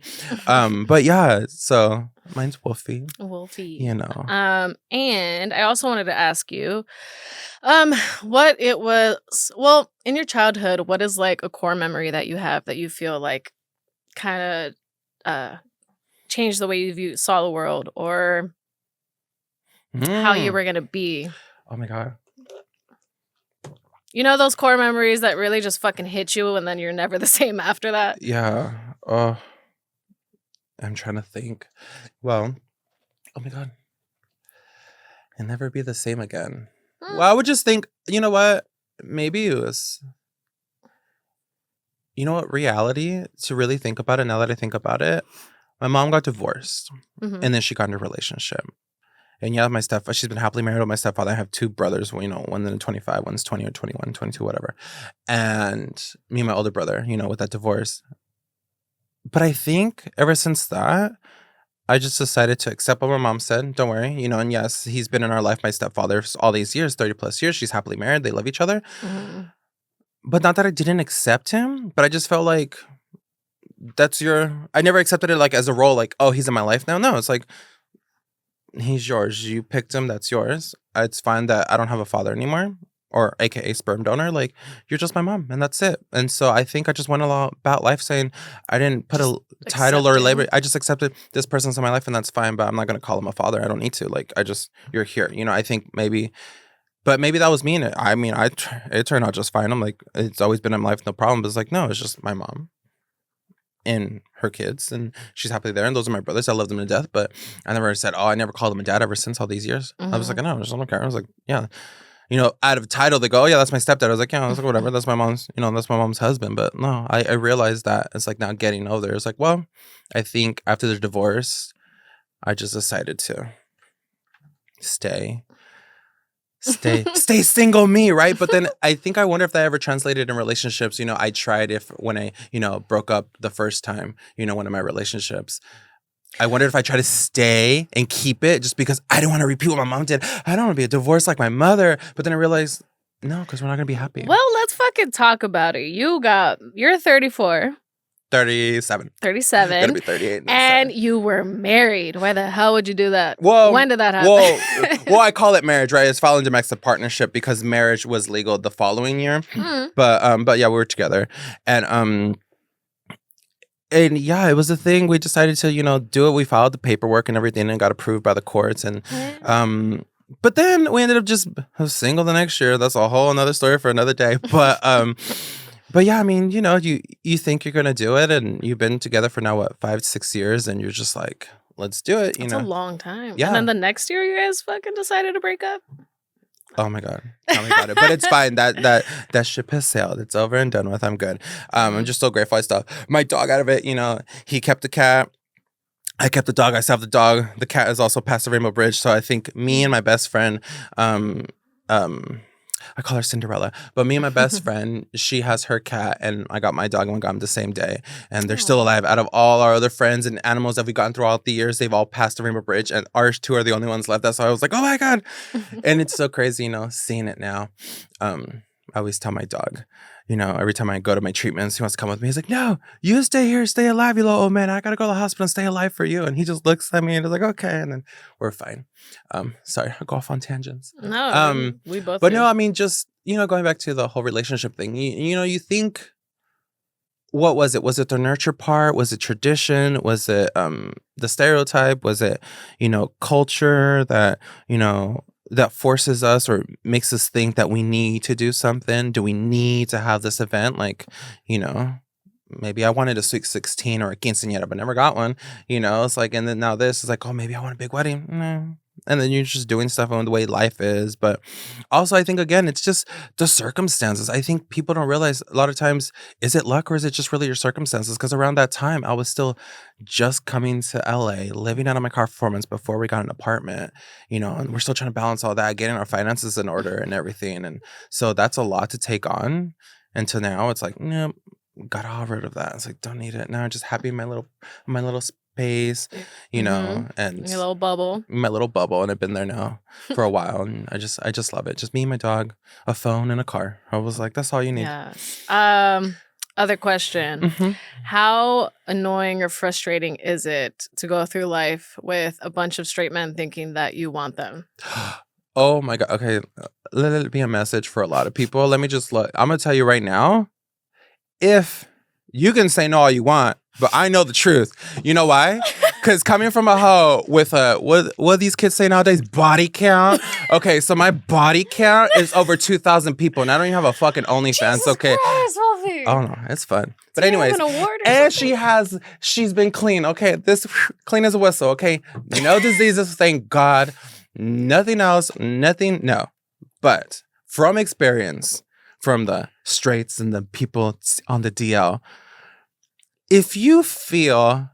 But yeah, so mine's Wolfie. Wolfie. You know. And I also wanted to ask you, what it was, well, in your childhood, what is like a core memory that you have that you feel like kind of changed the way you saw the world or how you were going to be? Oh my God. You know those core memories that really just fucking hit you and then you're never the same after that? Yeah. Oh, I'm trying to think. Well, oh my God. And never be the same again. Well, I would just think, you know what? Maybe it was... You know what? Reality, to really think about it, now that I think about it, my mom got divorced, Mhm. and then she got into a relationship. And yeah, she's been happily married with my stepfather. I have two brothers, one in 25, one's 20 or 21, 22, whatever. And me and my older brother, with that divorce. But I think ever since that, I just decided to accept what my mom said. Don't worry, and yes, he's been in our life, my stepfather, all these years, 30 plus years. She's happily married. They love each other. Mhm. But not that I didn't accept him, but I just felt like I never accepted it like as a role, like, oh, he's in my life now. No, it's like, he's yours. You picked him. That's yours. It's fine that I don't have a father anymore, or AKA sperm donor. Like, you're just my mom, and that's it. And so I think I just went about life saying I didn't put Just a title or label. accepting. I just accepted this person's in my life, and that's fine. But I'm not gonna call him a father. I don't need to. Like, you're here. I think maybe. But maybe that was me. And I mean, it turned out just fine. I'm like, it's always been in my life, no problem. But it's like, no, it's just my mom and her kids, and she's happily there. And those are my brothers. I love them to death. But I never said, oh, I never called them a dad ever since all these years. I was like, Mhm. I don't care. I was like, yeah. Out of title, they go, oh, yeah, that's my stepdad. I was like, yeah, I was like, whatever. That's my mom's, that's my mom's husband. But no, I realized that it's like now getting older. It's like, well, I think after the divorce, I just decided to stay stay single me, right? But then I think I wonder if that ever translated in relationships. I tried if when I, broke up the first time, one of my relationships. I wondered if I try to stay and keep it just because I didn't want to repeat what my mom did. I don't want to be a divorce like my mother. But then I realized, no, because we're not going to be happy. Well, let's fucking talk about it. You're 34, 37. 37, Gonna be 38 next and Saturday. you were married. Why the hell would you do that? Well, When did that happen? well, I call it marriage, right? It's following domestic partnership because marriage was legal the following year. Mm. But yeah, we were together, and yeah, it was a thing. We decided to, do it. We filed the paperwork and everything and got approved by the courts. And but then we ended up just single the next year. That's a whole another story for another day. But yeah, I mean, you think you're gonna do it, and you've been together for now what 5-6 years, and you're just like, let's do it. That's a long time. Yeah. And then the next year, you guys fucking decided to break up? Oh my God. Tell me about it. But it's fine. That ship has sailed. It's over and done with. I'm good. I'm just so grateful I still have my dog out of it. He kept the cat. I kept the dog. I still have the dog. The cat is also past the Rainbow Bridge. So I think me and my best friend, um, I call her Cinderella, but me and my best friend, she has her cat, and I got my dog, and we got them the same day, and they're still alive. Out of all our other friends and animals that we've gotten throughout the years, they've all passed the Rainbow Bridge, and ours two are the only ones left. That's why I was like, oh my God. And it's so crazy, seeing it now. I always tell my dog, every time I go to my treatments, he wants to come with me. He's like, no, you stay here, stay alive, you little old man. I got to go to the hospital and stay alive for you. And he just looks at me and is like, okay. And then we're fine. Sorry, I go off on tangents. No, we both But do. no, I mean, just, going back to the whole relationship thing, you think, what was it? Was it the nurture part? Was it tradition? Was it the stereotype? Was it, culture that forces us or makes us think that we need to do something? Do we need to have this event? Like, maybe I wanted a sweet 16 or a quinceañera, but never got one. It's like, and then now this is like, oh, maybe I want a big wedding. No. And then you're just doing stuff on the way life is. But also, I think, again, it's just the circumstances. I think people don't realize a lot of times, is it luck or is it just really your circumstances? Because around that time, I was still just coming to LA, living out of my car for 4 months before we got an apartment, and we're still trying to balance all that, getting our finances in order and everything. And so that's a lot to take on. Until now, it's like, no, got all rid of that. It's like, don't need it. Now I'm just happy in my little space, and Your little bubble. my little bubble, and I've been there now for a while, and I just love it. Just me and my dog, a phone, and a car. I was like, that's all you need. Yes. Other question. Mm-hmm. How annoying or frustrating is it to go through life with a bunch of straight men thinking that you want them? Oh my God. Okay. Let it be a message for a lot of people. Let me just I'm going to tell you right now, if you can say no all you want, but I know the truth. You know why? Because coming from a hoe with what these kids say nowadays, body count. Okay, so my body count is over 2,000 people, and I don't even have a fucking OnlyFans. Jesus Okay. Christ, Wolfie. Oh no, it's fun. But Do you have anyways, an award or and something? she's been clean. Okay, this clean as a whistle. Okay, no diseases, thank God. Nothing else. Nothing. No, but from experience, from the straights and the people on the DL, if you feel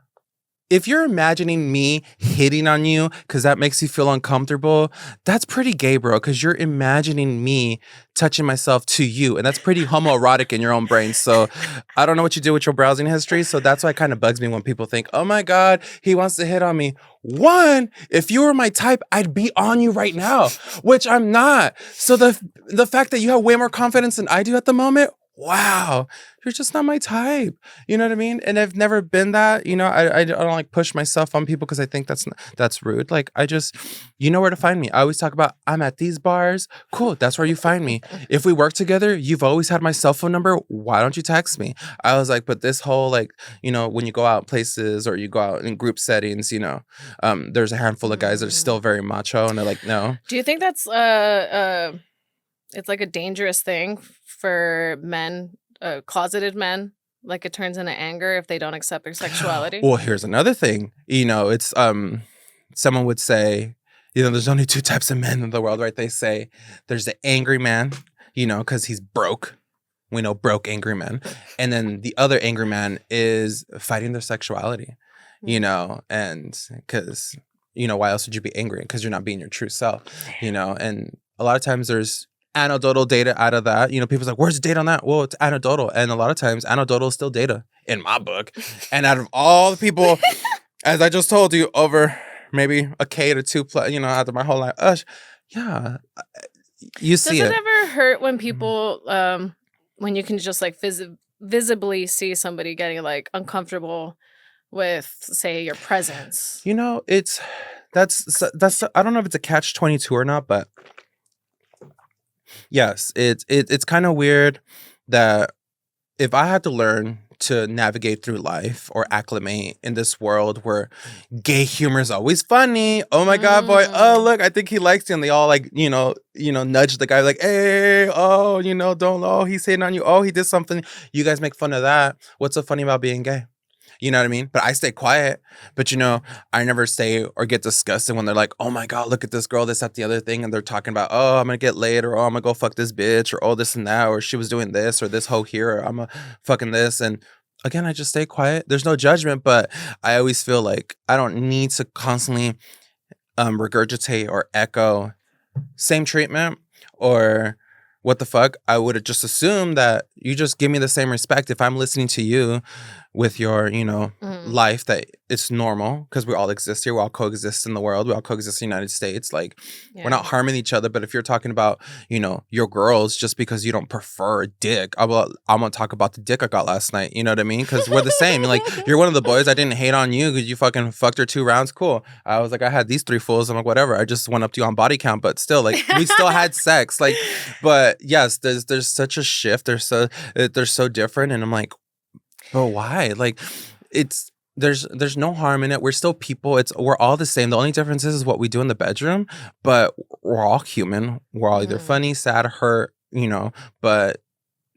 if you're imagining me hitting on you because that makes you feel uncomfortable, that's pretty gay, bro. Because you're imagining me touching myself to you, and that's pretty homoerotic in your own brain. So I don't know what you do with your browsing history. So that's why it kind of bugs me when people think, "Oh my god, he wants to hit on me." One, if you were my type, I'd be on you right now, which I'm not. So the fact that you have way more confidence than I do at the moment, wow, you're just not my type. You know what I mean? And I've never been that. You know, I don't like push myself on people because I think that's rude. Like I just, you know where to find me. I always talk about I'm at these bars. Cool, that's where you find me. If we work together, you've always had my cell phone number. Why don't you text me? I was like, but this whole like, you know, when you go out places or you go out in group settings, you know, there's a handful of guys that are still very macho and they're like, no. Do you think that's it's like a dangerous thing for men, closeted men? Like it turns into anger if they don't accept their sexuality? Well, here's another thing. You know, it's someone would say, you know, there's only two types of men in the world, right? They say there's the angry man, you know, because he's broke. We know broke angry men. And then the other angry man is fighting their sexuality, you know, and because, you know, why else would you be angry? Because you're not being your true self, you know, and a lot of times there's anecdotal data out of that. You know, people's like, where's the data on that? Well, it's anecdotal. And a lot of times anecdotal is still data in my book. And out of all the people, as I just told you, over maybe a K to two, you know, after my whole life, yeah, you see Does it. it ever hurt when people, when you can just like visibly see somebody getting like uncomfortable with, say, your presence? You know, that's I don't know if it's a catch-22 or not, but yes, it's kind of weird that if I had to learn to navigate through life or acclimate in this world where gay humor is always funny. Oh my god, boy! Oh look, I think he likes you, and they all like you know nudge the guy like, hey, oh you know don't he's hitting on you. Oh he did something. You guys make fun of that. What's so funny about being gay? You know what I mean? But I stay quiet. But you know, I never say or get disgusted when they're like, oh my God, look at this girl, this, that, the other thing. And they're talking about, oh, I'm gonna get laid, or oh, I'm gonna go fuck this bitch, or oh, this and that, or she was doing this, or this hoe here, or I'm a fucking this. And again, I just stay quiet. There's no judgment, but I always feel like I don't need to constantly regurgitate or echo same treatment or what the fuck. I would have just assumed that you just give me the same respect if I'm listening to you with your, you know, life, that it's normal because we all exist here. We all coexist in the world. We all coexist in the United States. Like, we're not harming each other. But if you're talking about, you know, your girls just because you don't prefer a dick, I'm going to talk about the dick I got last night. You know what I mean? Because we're the same. Like, you're one of the boys. I didn't hate on you because you fucking fucked her 2 rounds. Cool. I was like, I had these 3 fools. I'm like, whatever. I just went up to you on body count. But still, like, we still had sex. Like, but yes, there's such a shift. They're so different. And I'm like, but why? Like, there's no harm in it. We're still people. We're all the same. The only difference is what we do in the bedroom, but we're all human. We're all either funny, sad, hurt, you know, but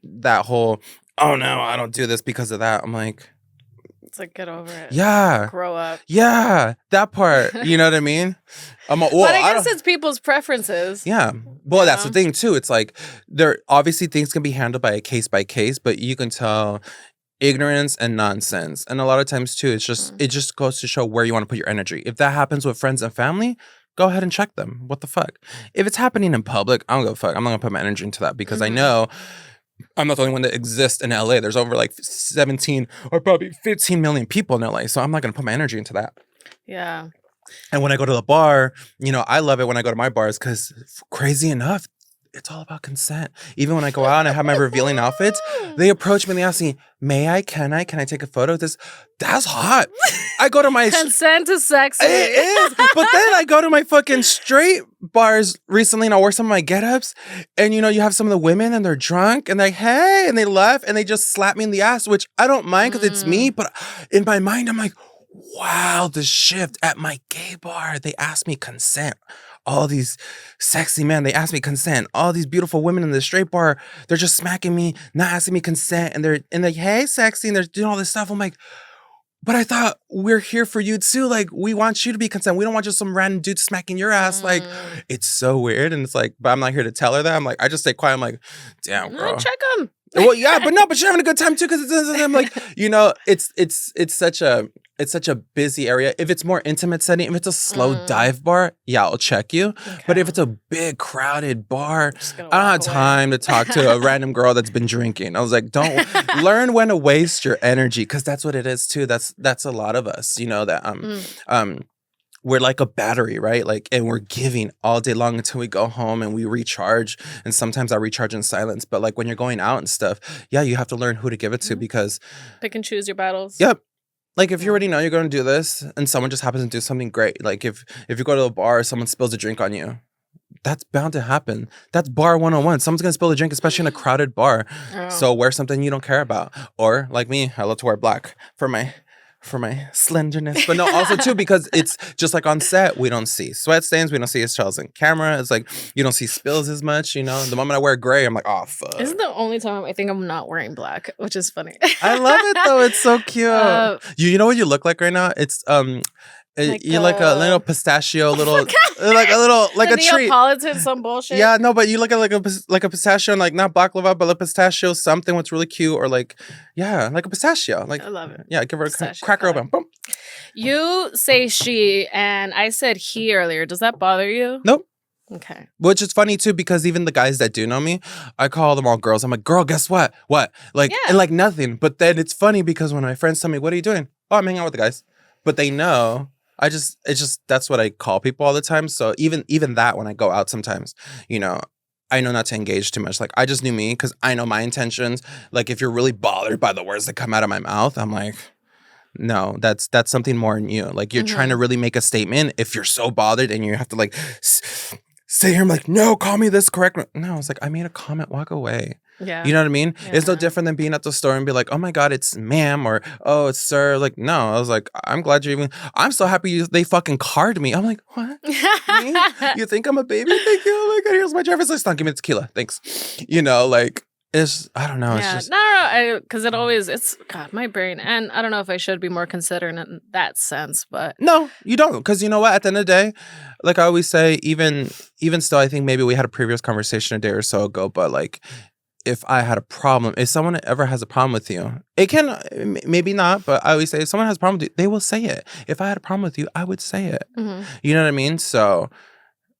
that whole, oh no, I don't do this because of that. I'm like, it's like, get over it. Yeah. Grow up. Yeah. That part. You know what I mean? But I guess it's people's preferences. Yeah. Well, that's the thing too. It's like obviously things can be handled by a case, but you can tell ignorance and nonsense. And a lot of times too, it's just it just goes to show where you want to put your energy. If that happens with friends and family, go ahead and check them. What the fuck? If it's happening in public, I don't go fuck. I'm not gonna put my energy into that because I know I'm not the only one that exists in LA. There's over like 17 or probably 15 million people in LA. So I'm not gonna put my energy into that. Yeah. And when I go to the bar, you know, I love it when I go to my bars because crazy enough, it's all about consent. Even when I go out and I have my revealing outfits, they approach me and they ask me, can I take a photo of this? That's hot. I go to my consent is sexy. It is. But then I go to my fucking straight bars recently and I'll wear some of my get-ups. And you know, you have some of the women and they're drunk and they're like, hey, and they laugh and they just slap me in the ass, which I don't mind because it's me. But in my mind, I'm like, wow, the shift at my gay bar. They asked me consent. All these sexy men, they ask me consent. All these beautiful women in the straight bar, they're just smacking me, not asking me consent. And they're like, hey, sexy. And they're doing all this stuff. I'm like, but I thought we're here for you too. Like, we want you to be consent. We don't want just some random dude smacking your ass. Like, it's so weird. And it's like, but I'm not here to tell her that. I'm like, I just stay quiet. I'm like, damn, girl. Check them. Well, yeah, but you're having a good time too. Cause I'm like, you know, it's such a, it's such a busy area. If it's more intimate setting, if it's a slow Mm, dive bar, yeah, I'll check you. But if okay. it's a big crowded bar, Just gonna I don't walk have away. time to talk to a random girl that's been drinking. I was like, don't learn when to waste your energy, because that's what it is too. That's a lot of us, that Mm, um we're like a battery, right? Like, and we're giving all day long until we go home and we recharge. And sometimes I recharge in silence. But like when you're going out and stuff, yeah, you have to learn who to give it to, mhm. because, Pick and choose your battles. yep. Like if you Yeah. already know you're going to do this and someone just happens to do something great, like if you go to a bar, someone spills a drink on you, that's bound to happen. That's bar 101. Someone's going to spill a drink, especially in a crowded bar. Oh. So wear something you don't care about. Or like me, I love to wear black for my slenderness. But no, also too, because it's just like on set, we don't see sweat stains, we don't see his Charles in camera. It's like you don't see spills as much, The moment I wear gray, I'm like, oh This is fuck. the only time I think I'm not wearing black, which is funny. I love it though. It's so cute. uh, You know what you look like right now? It's like you like a little pistachio, oh my little god, like a little like the a treat. Neapolitan, some bullshit. Yeah, no, but you look at like a pistachio, and like not baklava, but a pistachio something what's really cute, or like yeah, like a pistachio. Like I love it. yeah, give her a Pistachio cracker color. open. Boom. You say she, and I said he earlier. Does that bother you? Nope. Okay. Which is funny too, because even the guys that do know me, I call them all girls. I'm like, girl, guess what? What? Like, and Yeah. like nothing. But then it's funny because when my friends tell me, what are you doing? Oh, I'm hanging out with the guys. But they know. It's just that's what I call people all the time. So even that when I go out sometimes, I know not to engage too much. Like I just knew me because I know my intentions. Like if you're really bothered by the words that come out of my mouth, I'm like, no, that's something more in you. Like you're trying to Mm-hmm. really make a statement. If you're so bothered and you have to like stay here, I'm like, no, call me this correct. No, it's like I made a comment, walk away. You Yeah. know what I mean? It's no Yeah. different than being at the store and be like, oh my God, it's ma'am or oh, it's sir. Like, no, I was like, I'm glad you're even, I'm so happy they fucking carded me. I'm like, what? Me? You think I'm a baby? Thank you. Oh my God, here's my driver's license. Give me the tequila. Thanks. Like, I don't know. It's Yeah, just, no, because it always it's God, my brain, and I don't know if I should be more considerate in that sense, but no, you don't. Because you know what? At the end of the day, like I always say, even still, I think maybe we had a previous conversation a day or so ago, but like, if I had a problem, if someone ever has a problem with you, it can maybe not, but I always say if someone has a problem with you, they will say it. If I had a problem with you, I would say it. mhm. You know what I mean? So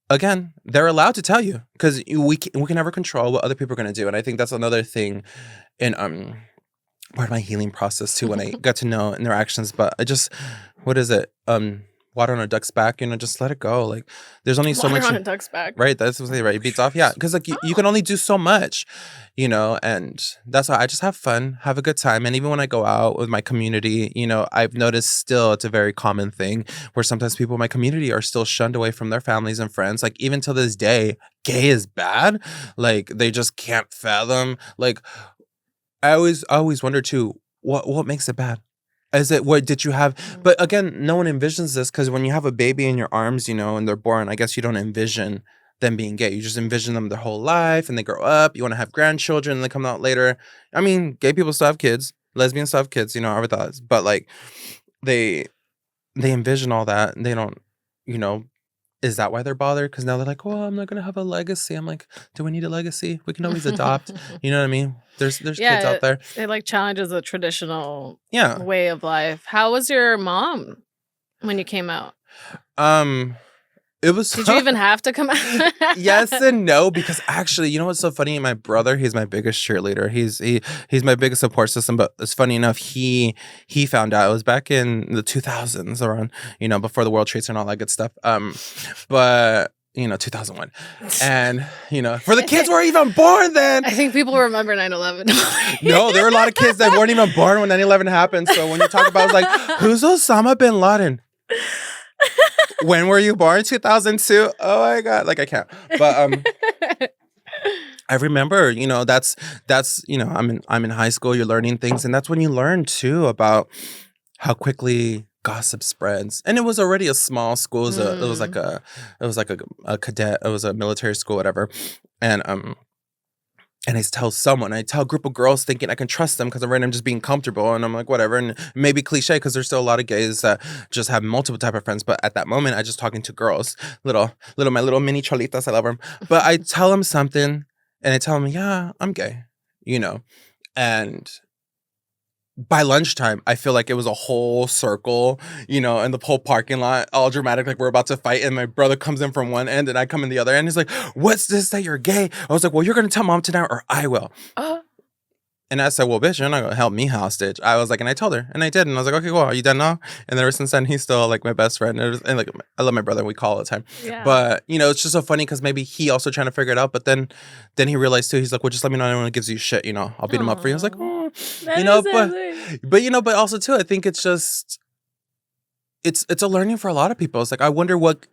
again, they're allowed to tell you because we can never control what other people are going to do, and I think that's another thing in part of my healing process too when I got to know interactions. But I just what is it water on a duck's back, just let it go. Like there's only so Water much. on a duck's back. Right, that's what they right. It beats off, yeah. Because like you can Oh, only do so much, and that's why I just have fun, have a good time. And even when I go out with my community, I've noticed still it's a very common thing where sometimes people in my community are still shunned away from their families and friends. Like even till this day, gay is bad. Like they just can't fathom. Like I always wonder too, what makes it bad? Is it what did you have? mm. But again, no one envisions this because when you have a baby in your arms, and they're born, I guess you don't envision them being gay. You just envision them their whole life and they grow up. You want to have grandchildren and they come out later. I mean, gay people still have kids, lesbians still have kids, our thoughts. But like they they envision all that and they don't, you know, is that why they're bothered? Because now they're like, well, I'm not gonna have a legacy. I'm like, do we need a legacy? We can always adopt. You know what I mean? There's kids Yeah, out there. it like challenges the traditional Yeah. way of life. How was your mom when you came out? Um it was Did you even have to come out? yes and no, because actually, you know what's so funny? My brother, he's my biggest cheerleader. He's my biggest support system. But it's funny enough, he found out it was back in the 2000s, around before the World Trade Center and all that good stuff. But 2001, and for the kids who were even born then. I think people remember 9/11. No, there were a lot of kids that weren't even born when 9/11 happened. So when you talk about, it, it's like, who's Osama bin Laden? When were you born? 2002. Oh my God, like I can't. But I remember, that's I'm in high school. You're learning things, and that's when you learn too about how quickly gossip spreads. And it was already a small school. Mm. It was like a cadet. It was a military school, whatever. And I tell a group of girls thinking I can trust them because I'm random just being comfortable. And I'm like, whatever. And maybe cliche because there's still a lot of gays that just have multiple type of friends. But at that moment, I just talking to girls, my little mini cholitas. I love them. But I tell them something and I tell them, yeah, I'm gay, you know. And by lunchtime, I feel like it was a whole circle, in the whole parking lot, all dramatic, like we're about to fight. And my brother comes in from one end and I come in the other end. He's like, "What's this that you're gay?" I was like, "Well, you're going to tell mom tonight or I will." Oh, And I said, "Well, bitch, you're not going to help me hostage." I was like, and I told her and I did. And I was like, "Okay, cool. Are you done now?" And ever since then, he's still like my best friend. And like, I love my brother. We call all the time. yeah. But, it's just so funny because maybe he also trying to figure it out. But then he realized too, he's like, "Well, just let me know anyone gives you shit, I'll beat him up for you." I was like, Aw, "Oh, that you is know, so sweet. but also too, I think it's just, it's a learning for a lot of people. It's like I wonder what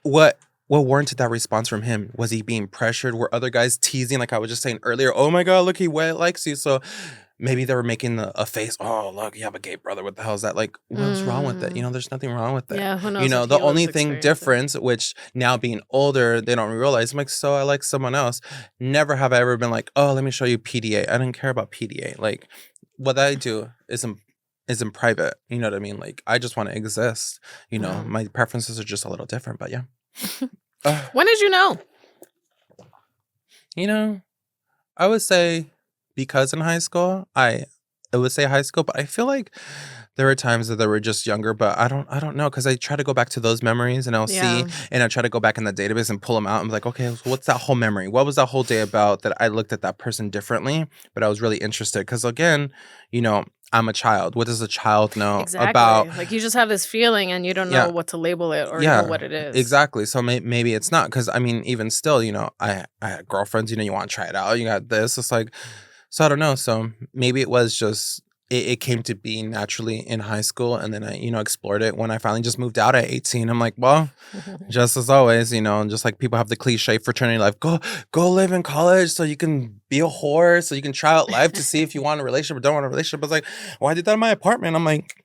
warranted that response from him. Was he being pressured? Were other guys teasing? Like I was just saying earlier, "Oh my god, look, he likes you." So maybe they were making a face. "Oh, look, you have a gay brother. What the hell is that?" Like, what's wrong with it? Mm, There's nothing wrong with it. yeah, who knows what The he was only thing experiencing. difference, which now being older, they don't realize. I'm like, so I like someone else. Never have I ever been like, "Oh, let me show you PDA." I didn't care about PDA. Like, what I do is in private. You know what I mean? Like, I just want to exist. Wow. My preferences are just a little different. But yeah. Uh, When did you know? you know, I would say because in high school, I would say high school, but I feel like there were times that they were just younger, but I don't know because I try to go back to those memories and I'll see Yeah, and I try to go back in the database and pull them out. I'm like, okay, so what's that whole memory? What was that whole day about that I looked at that person differently, but I was really interested because again, you know, I'm a child. What does a child know about? exactly. Like you just have this feeling and you don't know Yeah, what to label it or even yeah, what it is. exactly. So maybe it's not because I mean, even still, I had girlfriends. You want to try it out. You got this. It's like, so I don't know. So maybe it was just it came to be naturally in high school, and then I explored it when I finally just moved out at 18. I'm like, well, just as always, just like people have the cliche fraternity life, go live in college so you can be a whore, so you can try out life to see if you want a relationship or don't want a relationship. I was like, well, I did that in my apartment. I'm like,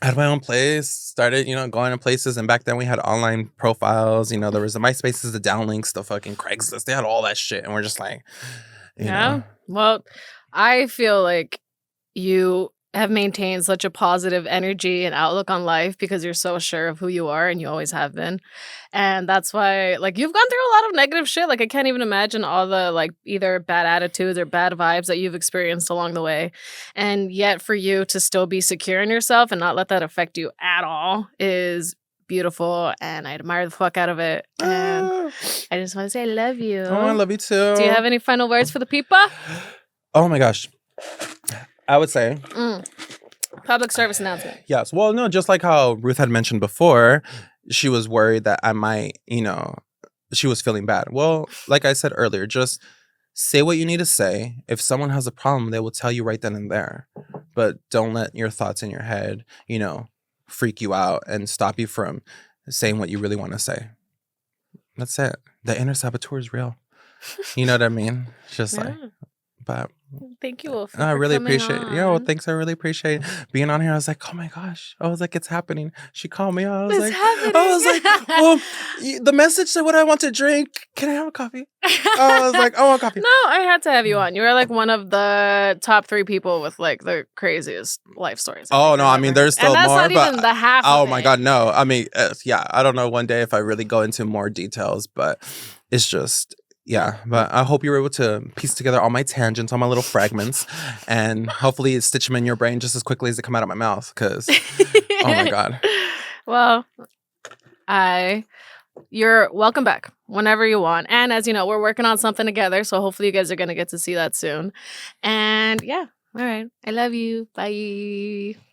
I had my own place, started, going to places. And back then we had online profiles. There was the MySpaces, the downlinks, the fucking Craigslist. They had all that shit. And we're just like, you know, Yeah. Well, I feel like you have maintained such a positive energy and outlook on life because you're so sure of who you are and you always have been. And that's why like you've gone through a lot of negative shit. Like I can't even imagine all the like either bad attitudes or bad vibes that you've experienced along the way. And yet for you to still be secure in yourself and not let that affect you at all is beautiful and I admire the fuck out of it. And ah, I just want to say I love oh, I you. love you Do you too. have any final words for the people? Oh my gosh. I would say, Mm, public service announcement. yes. Well, no, just like how Ruth had mentioned before, she was worried that I might, she was feeling bad. Well, like I said earlier, just say what you need to say. If someone has a problem, they will tell you right then and there. But don't let your thoughts in your head, freak you out and stop you from saying what you really want to say. That's it. The inner saboteur is real. You know what I mean? Just like, Yeah. but Thank you, Wolfie, I for really coming appreciate it. Yeah, well, on. thanks. I really appreciate being on here. I was like, oh my gosh. I was like, it's happening. She called me out. What's I was like, happening? well, the message said what I want to drink. Can I have a coffee? I was like, I want coffee. No, I had to have you on. You were like one of the top 3 people with like the craziest life stories I Oh think no, I've I ever mean, heard. there's And still that's more, not even but the half oh of my it. god, no. I mean, yeah, I don't know one day if I really go into more details, but it's just yeah. But I hope you were able to piece together all my tangents, all my little fragments, and hopefully stitch them in your brain just as quickly as they come out of my mouth. Because oh my god. Well, I you're welcome back whenever you want. And as you know, we're working on something together, so hopefully you guys are going to get to see that soon. And yeah, all right. I love you. Bye.